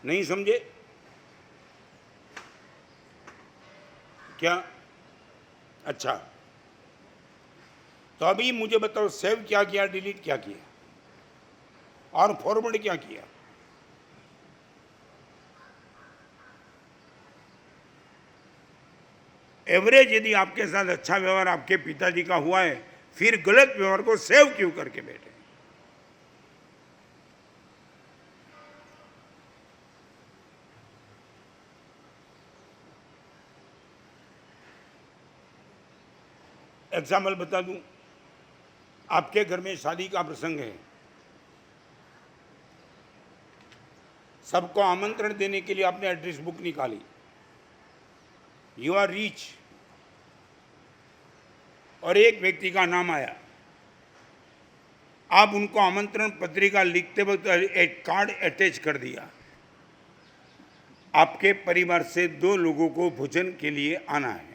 नहीं समझे क्या? अच्छा, तो अभी मुझे बताओ, सेव क्या किया, डिलीट क्या किया और फॉरवर्ड क्या किया? एवरेज यदि आपके साथ अच्छा व्यवहार आपके पिताजी का हुआ है, फिर गलत व्यवहार को सेव क्यों करके बैठे? एग्जाम्पल बता दूं, आपके घर में शादी का प्रसंग है, सबको आमंत्रण देने के लिए आपने एड्रेस बुक निकाली, यू आर रीच, और एक व्यक्ति का नाम आया, आप उनको आमंत्रण पत्रिका लिखते वक्त एक कार्ड अटैच कर दिया, आपके परिवार से 2 लोगों को भोजन के लिए आना है,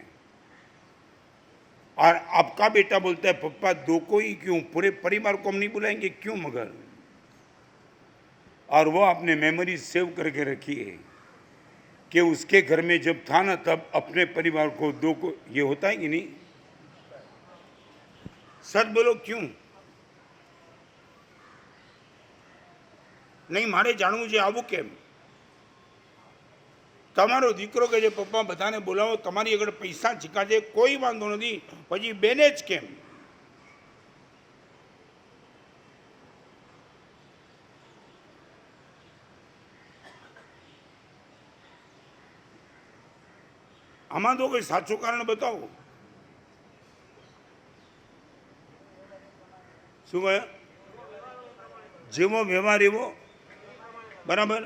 और आपका बेटा बोलता है पप्पा 2 को ही क्यों, पूरे परिवार को हम नहीं बुलाएंगे, क्यों मगर? और वो आपने मेमोरी सेव करके रखी है कि उसके घर में जब था ना तब अपने परिवार को 2 को, ये होता है कि नहीं? सच बोलो, क्यों नहीं? मारे जाणવું છે આવું કેમ? તમારો દીકરો કે જે પપ્પા બધાને બોલાવો, તમારી આગળ પૈસા ચીકાજે, કોઈ વાંધો નથી, પછી બેને જ કેમ? આમાં તો કોઈ સાચું કારણ બતાવો. શું કહે? જેવો વ્યવહાર એવો, બરાબર?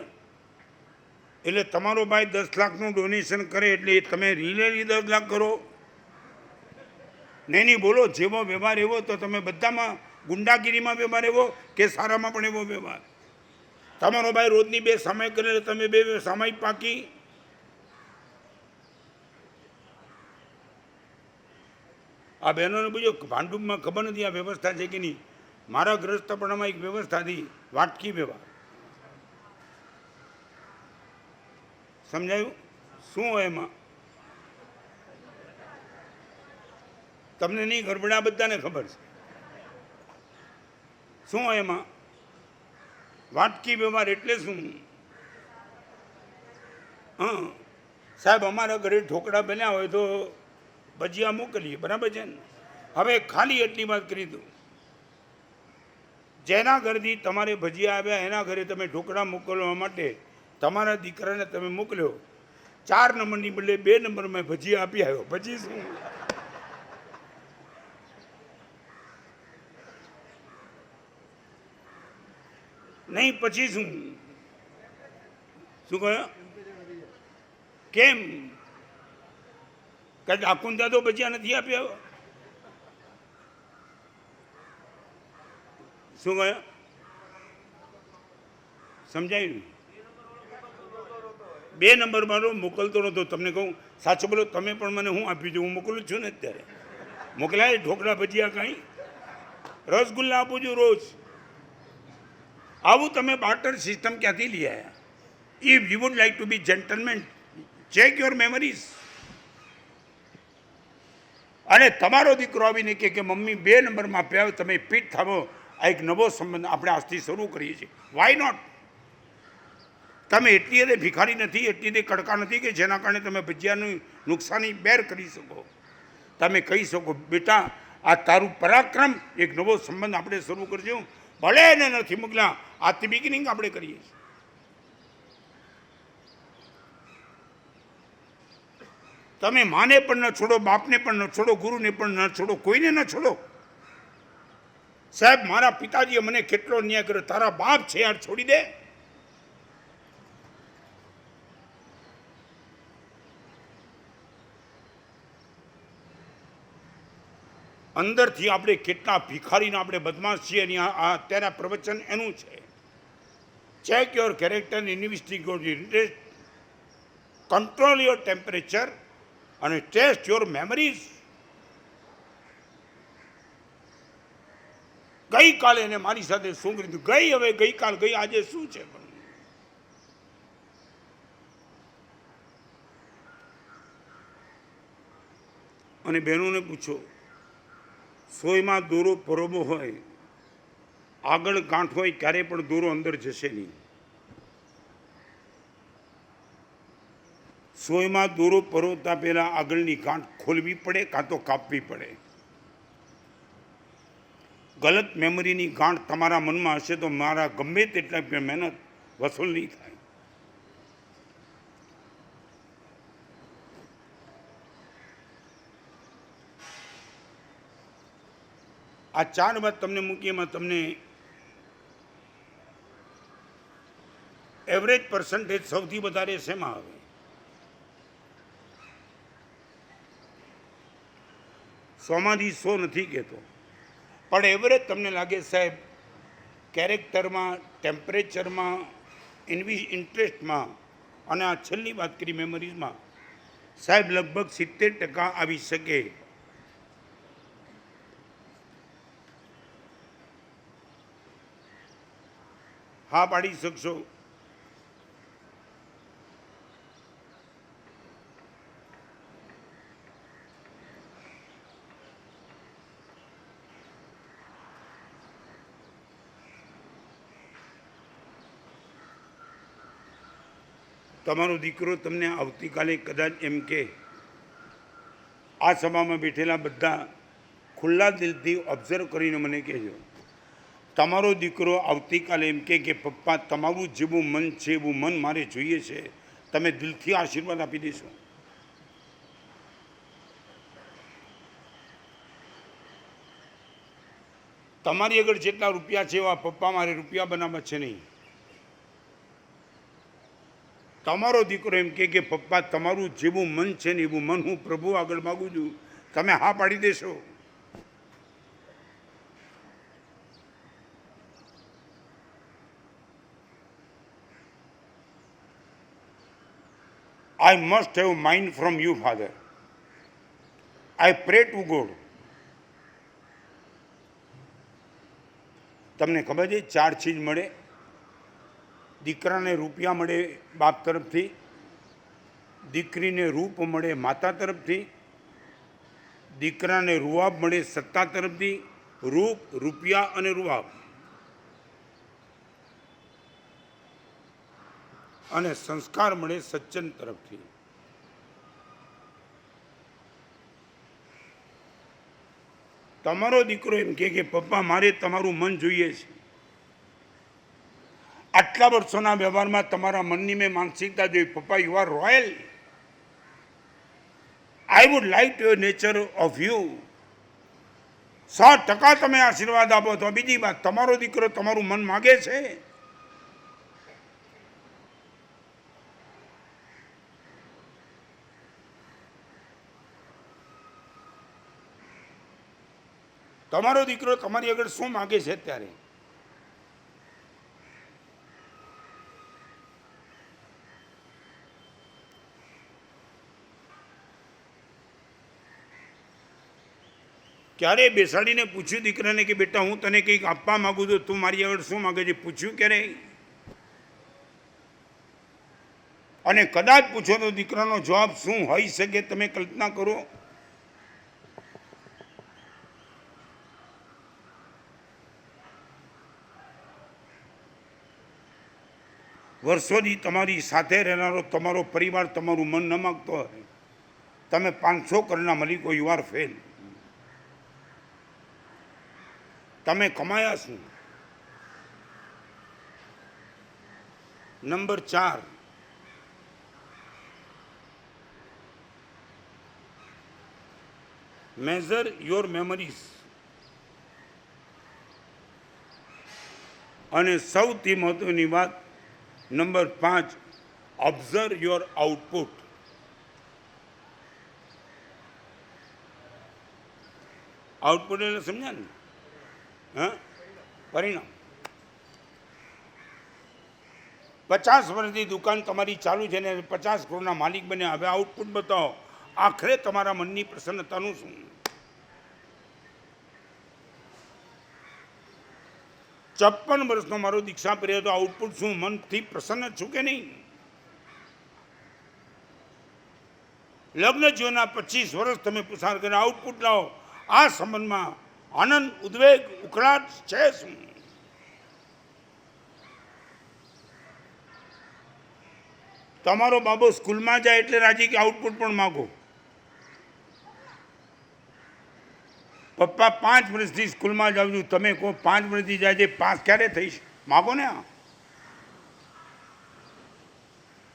એટલે તમારો ભાઈ 10 લાખનું ડોનેશન કરે એટલે તમે રિલેલી 10 લાખ કરો? નહીં નહીં, બોલો, જેવો વ્યવહાર એવો. તો તમે બધામાં ગુંડાગીરીમાં વ્યવહાર એવો કે સારામાં પણ એવો વ્યવહાર? તમારો ભાઈ રોજની 2 સામાયિક કરે એટલે તમે 2 સામાયિક પાકી? આ બહેનોને પૂછો, ભાંડુપમાં ખબર નથી આ વ્યવસ્થા છે કે નહીં? મારા ગ્રસ્તપણામાં એક વ્યવસ્થા હતી, વાટકી વ્યવહાર. સમજાયું? શું હોય એમાં? તમને નહીં ખબર, આ બધાને ખબર છે. શું હોય એમાં? વાટકી વ્યવહાર એટલે શું? હા સાહેબ, અમારા ઘરે ઢોકળા બન્યા હોય તો ભજીયા મોકલીએ, બરાબર છે ને? હવે ખાલી એટલી વાત કરી દઉં, જેના ઘરથી તમારે ભજીયા આવ્યા એના ઘરે તમે ઢોકળા મોકલવા માટે તમારા દીકરાને તમે મોકલ્યો, 4 નંબરની બદલે 2 નંબરમાં ભજીયા આપી આવ્યો, પછી શું? નહીં, પછી શું? શું કહ્યું? કેમ? કદાચ આખુંદા તો ભજીયા નથી આપ્યા? શું કહ્યું? સમજાયું? 2 નંબર મારો મોકલતો નહોતો. તમને કહું સાચું બોલો, તમે પણ મને હું આપ્યું છે, હું મોકલું છું ને અત્યારે. મોકલાય ઢોકળા ભજીયા કાંઈ? રસગુલ્લા આપું છું રોજ. આવું તમે બાર્ટર સિસ્ટમ ક્યાંથી લઈ આવ્યા? If you would like to be gentleman, check your memories. અને તમારો દીકરો આવીને કે મમ્મી 2 નંબરમાં આપ્યા, તમે પીઠ થાવો, આ એક નવો સંબંધ આપણે આજથી શરૂ કરીએ છીએ. Why not? તમે એટલી હદે ભિખારી નથી, એટલી હદે કડકા નથી કે જેના કારણે તમે ભજીયાનું નુકસાની બેર કરી શકો. તમે કહી શકો બેટા આ તારું પરાક્રમ, એક નવો સંબંધ આપણે શરૂ કરજો, ભલે એને નથી મોકલ્યા, આજથી બિગિનિંગ આપણે કરીએ છીએ. તમે માને પણ ન છોડો, બાપને પણ ન છોડો, ગુરુને પણ ન છોડો, કોઈને ન છોડો. સાહેબ, મારા પિતાજીએ મને કેટલો અન્યાય કર્યો, તારા બાપ છે યાર, છોડી દે. અંદરથી આપણે કેટલા ભિખારીને આપણે બદમાશ છીએ. અને અત્યારે આ પ્રવચન એનું છે. Check your character, investigate, control your temperature અને ટેસ્ટ યોર મેમરીઝ. ગઈકાલે એને મારી સાથે શું કર્યું? ગઈ, હવે ગઈકાલ ગઈ, આજે શું છે? અને બહેનોને પૂછો, સોયમાં દોરો પરોબો હોય, આગળ ગાંઠ હોય, ક્યારે પણ દોરો અંદર જશે નહીં. સોયમાં દોરો પરોવતા પહેલાં આગળની ગાંઠ ખોલવી પડે કાં તો કાપવી પડે. ગલત મેમરીની ગાંઠ તમારા મનમાં હશે તો મારા ગમે તેટલા મહેનત વસૂલ નહીં થાય. આ 4 વાત તમને મૂકી, એમાં તમને એવરેજ પર્સન્ટેજ સૌથી વધારે શેમાં આવે? 100માંથી 100 નથી કહેતો, પણ એવરેજ તમને લાગે સાહેબ કેરેક્ટરમાં, ટેમ્પરેચરમાં, ઇન્ટરેસ્ટમાં અને આ છેલ્લી વાત કરી મેમરીઝમાં સાહેબ લગભગ 70% આવી શકે. હા પાડી શકશો? તમારો દીકરો તમને આવતીકાલે કદાચ એમ કે, આ સભામાં બેઠેલા બધા ખુલ્લા દિલથી ઓબ્ઝર્વ કરીને મને કહેજો, તમારો દીકરો આવતીકાલે એમ કે પપ્પા તમારું જેવું મન છે એવું મન મારે જોઈએ છે, તમે દિલથી આશીર્વાદ આપી દેશો? તમારી આગળ જેટલા રૂપિયા છે એવા પપ્પા મારે રૂપિયા બનાવવા છે નહીં. તમારો દીકરો એમ કે પપ્પા તમારું જેવું મન છે ને એવું મન હું પ્રભુ આગળ માગું છું, તમે હા પાડી દેશો? I must have mind from you, Father. I pray to God. તમને ખબર છે 4 ચીજ મળે? દીકરાને રૂપિયા મળે બાપ તરફથી, દીકરીને રૂપ મળે માતા તરફથી, દીકરાને રૂઆબ મળે સત્તા તરફથી, રૂપ, રૂપિયા અને રૂઆબ, અને સંસ્કાર મળે સજ્જન તરફથી. તમારો દીકરો એમ કે પપ્પા મારે તમારું મન જોઈએ છે. આટલા વર્ષોના વ્યવહારમાં તમારા મનની મેં માનસિકતા જોઈ, પપ્પા you are royal, I would like two nature of you. 100% તમે આશીર્વાદ આપો તો. બીજી વાત, તમારો દીકરો તમારું મન માગે છે. તમારો દીકરો તમારી આગળ શું માગે છે અત્યારે? ક્યારે બેસાડીને પૂછ્યું દીકરાને કે બેટા હું તને કંઈક આપવા માગું છું, તું મારી આગળ શું માગે છે? પૂછ્યું ક્યારે? અને કદાચ પૂછો તો દીકરાનો જવાબ શું હોઈ શકે તમે કલ્પના કરો? વર્ષોથી તમારી સાથે રહેનારો તમારો પરિવાર તમારું મન ન માગતો હોય, તમે 500 કરોડના માલિકો, યુ આર ફેલ. તમે કમાયા શું? Number 4, measure your memories. અને સૌથી મહત્વની વાત number 5, observe your output. Output એટલે સમજ્યા ને? હા, પરિણામ. 50 વર્ષથી દુકાન તમારી ચાલુ છે ને 50 કરોડના માલિક બન્યા, હવે આઉટપુટ બતાવો. આખરે તમારા મનની પ્રસન્નતાનું શું? 56 વર્ષનો મારો દીક્ષા પર્યો તો આઉટપુટ શું? મનથી પ્રસન્ન છું કે નહીં? લગ્ન જીવનના 25 વર્ષ તમે પસાર કરીને આઉટપુટ લાવો. આ સંબંધમાં આનંદ, ઉદ્વેગ, ઉકળાટ છે શું? તમારો બાબો સ્કૂલમાં જાય એટલે રાજી કે આઉટપુટ પણ માગો. પપ્પા 5 વર્ષથી સ્કૂલમાં જાઉં છું, તમે કહો 5 વર્ષથી જાય છે, પાસ ક્યારે થઈશ? માગો ને. આ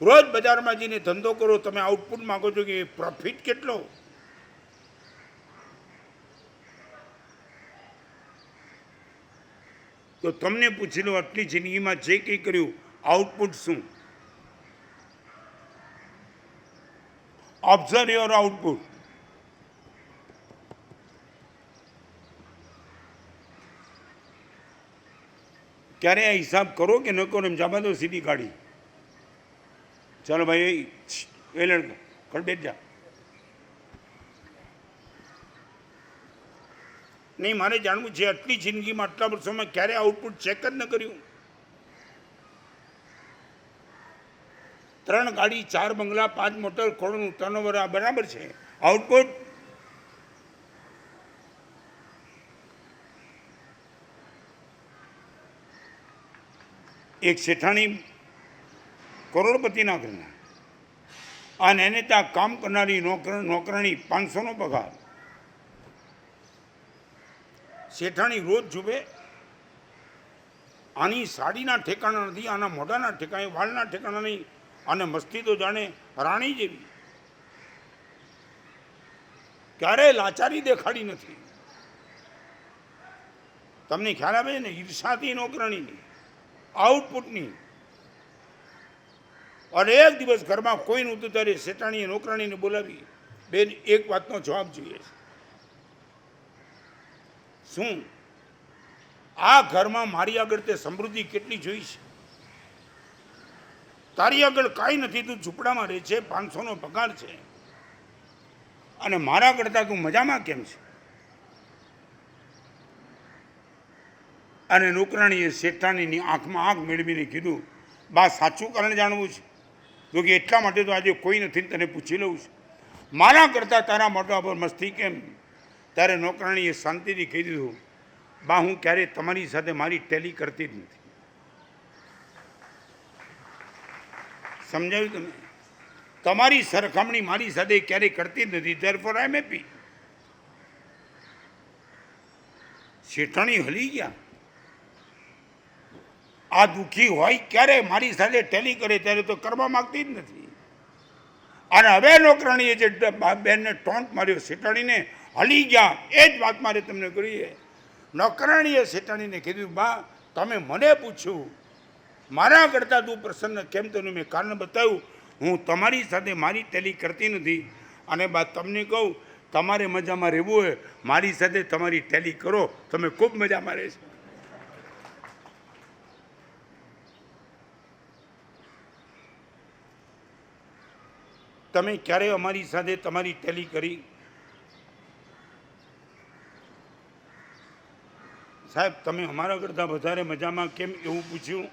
રોજ બજારમાં જઈને ધંધો કરો, તમે આઉટપુટ માગો છો કે પ્રોફિટ કેટલો? તો તમને પૂછી લો, આટલી જિંદગીમાં જે કંઈ કર્યું આઉટપુટ શું? Observe your output. ક્યારે આ હિસાબ કરો કે ન કરો? એમ જાબા દો સીધી કાઢી. ચાલો ભાઈ, એ લડકા કર બેઠ જા. નહીં, મારે જાણવું છે આટલી જિંદગીમાં આટલા વર્ષોમાં ક્યારે આઉટપુટ ચેક જ ન કર્યું? 3 ગાડી, 4 બંગલા, 5 મોટર, કરોડનું ટર્નઓવર, આ બરાબર છે આઉટપુટ? એક શેઠાણી કરોડપતિના ઘરના, અને એને ત્યાં કામ કરનારી નોકરાણી 500નો પગાર. શેઠાણી રોજ જુએ, આની સાડીના ઠેકાણા નથી, આના મોઢાના ઠેકાણે, વાળના ઠેકાણા નહીં, અને મસ્તી તો જાણે રાણી જેવી. ક્યારેય લાચારી દેખાડી નથી. તમને ખ્યાલ આવે ને? ઈર્ષાથી નોકરાણીની, આઉટપુટની. અને એક દિવસ ઘરમાં કોઈ નહોતું ત્યારે શેઠાણીએ નોકરાણીને બોલાવી, બેન એક વાતનો જવાબ જોઈએ. શું? આ ઘરમાં મારી આગળ તે સમૃદ્ધિ કેટલી જોઈ છે? તારી આગળ કાંઈ નથી, તું ઝૂંપડામાં રહે છે, 500નો પગાર છે, અને મારા કરતાં તું મજામાં કેમ છે? અને નોકરાણીએ શેઠાણીની આંખમાં આંખ મેળવીને કીધું, બા સાચું કારણ જાણવું છે? તો કે એટલા માટે તો આજે કોઈ નથી, તને પૂછી લઉં છું, મારા કરતાં તારા મોઢા પર મસ્તી કેમ? ત્યારે નોકરાણીએ શાંતિથી કહી દીધું, બા હું ક્યારેય તમારી સાથે મારી ટેલી કરતી જ નથી. સમજાયું તમે? તમારી સરખામણી મારી સાથે ક્યારેય કરતી જ નથી, ધેરફોર આઈ એમ હેપી. શેઠાણી હલી ગયા. આ દુઃખી હોય ક્યારે મારી સાથે ટેલી કરે ત્યારે તો કરવા માંગતી જ નથી. અને હવે નોકરાણીએ જે બેનને ટોન્ટ માર્યો, શેઠાણીને હલી ગયા. એ જ વાત મારે તમને કરીએ. નોકરાણીએ શેઠાણીને કીધું, બા તમે મને પૂછ્યું મારા કરતાં તું પ્રસન્ન કેમ? તને મેં કારણ બતાવ્યું, હું તમારી સાથે મારી ટેલી કરતી નથી. અને બા તમને કહું, તમારે મજામાં રહેવું હોય, મારી સાથે તમારી ટેલી કરો, તમે ખૂબ મજામાં રહેશો. તમે ક્યારે અમારી સાથે તમારી ટેલી કરી? સાહેબ તમે અમારા કરતાં વધારે મજામાં કેમ એવું પૂછ્યું?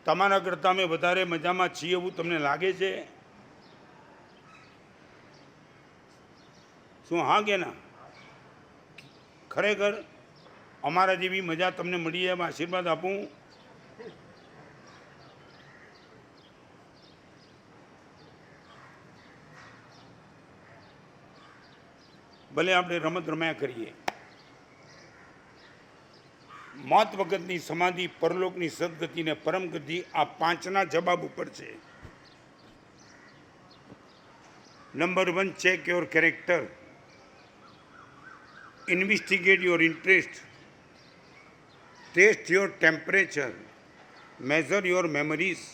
તમારા કરતાં અમે વધારે મજામાં છીએ એવું તમને લાગે છે? શું હા કે ના? ખરેખર અમારા જેવી મજા તમને મળી એમ આશીર્વાદ આપું. ભલે આપણે રમત રમ્યા કરીએ. મોત વખતની સમાધિ, પરલોકની સદગતિને પરમગતિ, આ 5ના જવાબ ઉપર છે. Number 1, check your character, investigate your interest, test your temperature, measure your memories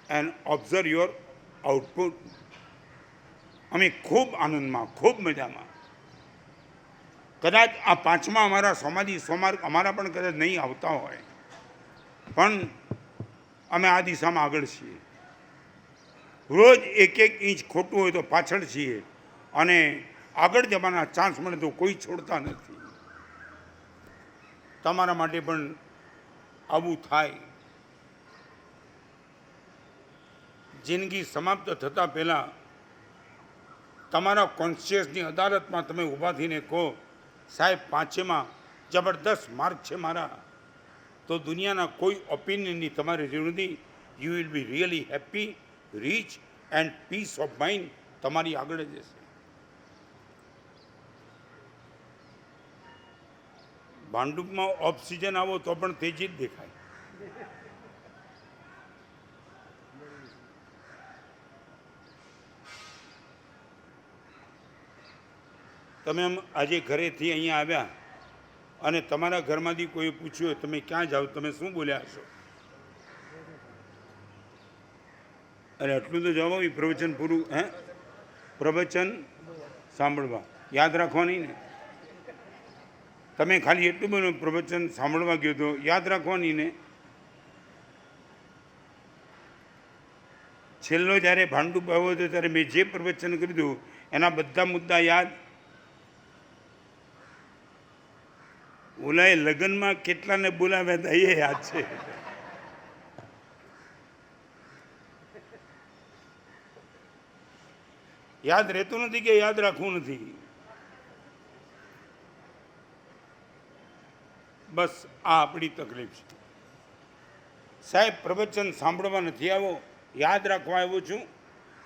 and observe your output. અમે ખૂબ આનંદમાં, ખૂબ મજામાં. કદાચ આ 5મા અમારા સમાધિ સોમાર્ગ અમારા પણ કદાચ નહીં આવતા હોય, પણ અમે આ દિશામાં આગળ છીએ. રોજ 1 ઇંચ ખોટું હોય તો પાછળ છીએ, અને આગળ જવાના ચાન્સ મળે તો કોઈ છોડતા નથી. તમારા માટે પણ આવું થાય. જિંદગી સમાપ્ત થતાં પહેલાં તમારા કોન્શિયસની અદાલતમાં તમે ઊભા થઈને કહો, સાહેબ 5માં જબરદસ્ત માર્ક છે મારા, તો દુનિયાના કોઈ ઓપિનિયનની તમારે જરૂર નથી. You will be really happy, rich and peace of mind તમારી આગળ જ હશે. ભાંડુપમાં ઓફ સિઝન આવો તો પણ તેજી જ દેખાય. તમે આમ આજે ઘરેથી અહીંયા આવ્યા અને તમારા ઘરમાંથી કોઈ પૂછ્યું તમે ક્યાં જાઓ, તમે શું બોલ્યા હશો? અરે આટલું તો જવાબ એ પ્રવચન પૂરું. હે, પ્રવચન સાંભળવા યાદ રાખવાની ને. તમે ખાલી એટલું બધું પ્રવચન સાંભળવા ગયો તો યાદ રાખવાની ને. છેલ્લો જ્યારે ભાંડુપ આવ્યો હતો ત્યારે મેં જે પ્રવચન કર્યું એના બધા મુદ્દા યાદ. ઓલાએ લગ્નમાં કેટલાને બોલાવ્યા હતા એ યાદ છે. યાદ રહેતું નથી કે યાદ રાખવું નથી. બસ આ આપણી તકલીફ છે. સાહેબ પ્રવચન સાંભળવા નથી આવો, યાદ રાખવા આવ્યો છું.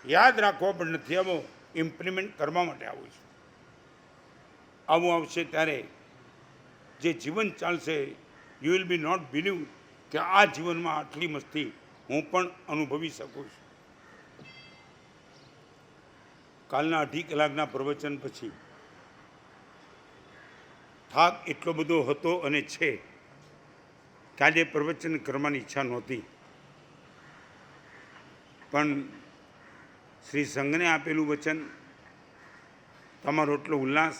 યાદ રાખવા પણ નથી આવો, ઇમ્પ્લિમેન્ટ કરવા માટે આવું છું. આવું આવશે ત્યારે જે જીવન ચાલશે, you will be not believe કે આ જીવનમાં આટલી મસ્તી હું પણ અનુભવી શકું છું. કાલના 2.5 કલાકના પ્રવચન પછી થાક એટલો બધો હતો અને છે કે આજે પ્રવચન કરવાની ઈચ્છા નહોતી, પણ શ્રી સંઘને આપેલું વચન, તમારો એટલો ઉલ્લાસ,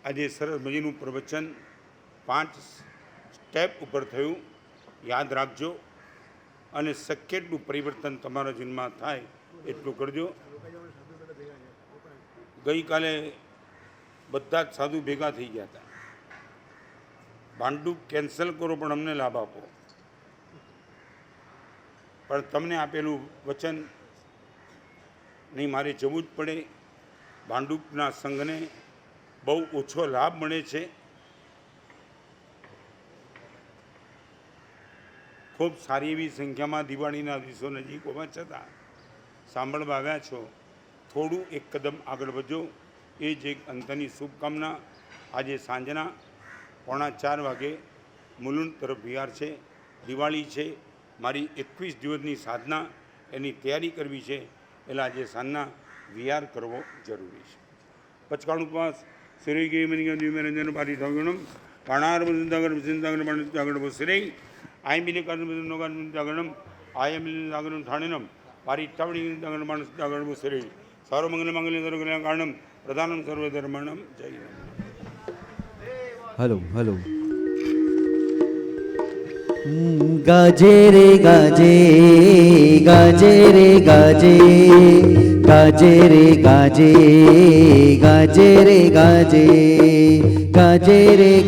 આજે સરસ મજાનું પ્રવચન 5 સ્ટેપ ઉપર થયું. યાદ રાખજો અને શક્ય એટલું પરિવર્તન તમારા જીવનમાં થાય એટલું કરજો. ગઈકાલે બધા જ સાધુ ભેગા થઈ ગયા હતા. ભાંડુપ કેન્સલ કરો પણ અમને લાભ આપો. પણ તમને આપેલું વચન નહીં, મારે જવું જ પડે. ભાંડુપના સંઘને બહુ ઓછો લાભ મળે છે. ખૂબ સારી એવી સંખ્યામાં દિવાળીના દિવસો નજીક હોવા છતાં સાંભળવા આવ્યા છો. થોડું એક કદમ આગળ વધજો, એ જ એક અંતરની શુભકામના. આજે સાંજના 3:45 વાગે મુલુંડ તરફ વિહાર છે, દિવાળી છે. મારી 21 દિવસની સાધના, એની તૈયારી કરવી છે, એટલે આજે સાંજના વિહાર કરવો જરૂરી છે. પચકાણ ઉપવાસ શ્રી ગી મનિગન પારી થાગણમ પાણાર બંધાગર વિચિંતાગર પાંડાગર શ્રી આઈ મિલે કારણમ જાગરણમ આય મિલે જાગરણ ઠાણેનમ પારી તાવડી જાગરણ માણસ જાગરણ શ્રી સર્વમંગલ મંગલ સર્વકલ્યાણ કારણમ પ્રધાનમ સર્વધર્મણમ. જય રામ. Hello hello. ગાજે રે ગાજે, ગાજે રે ગાજે, ગાજે રે ગાજે, ગાજે રે ગાજે, ગાજે રે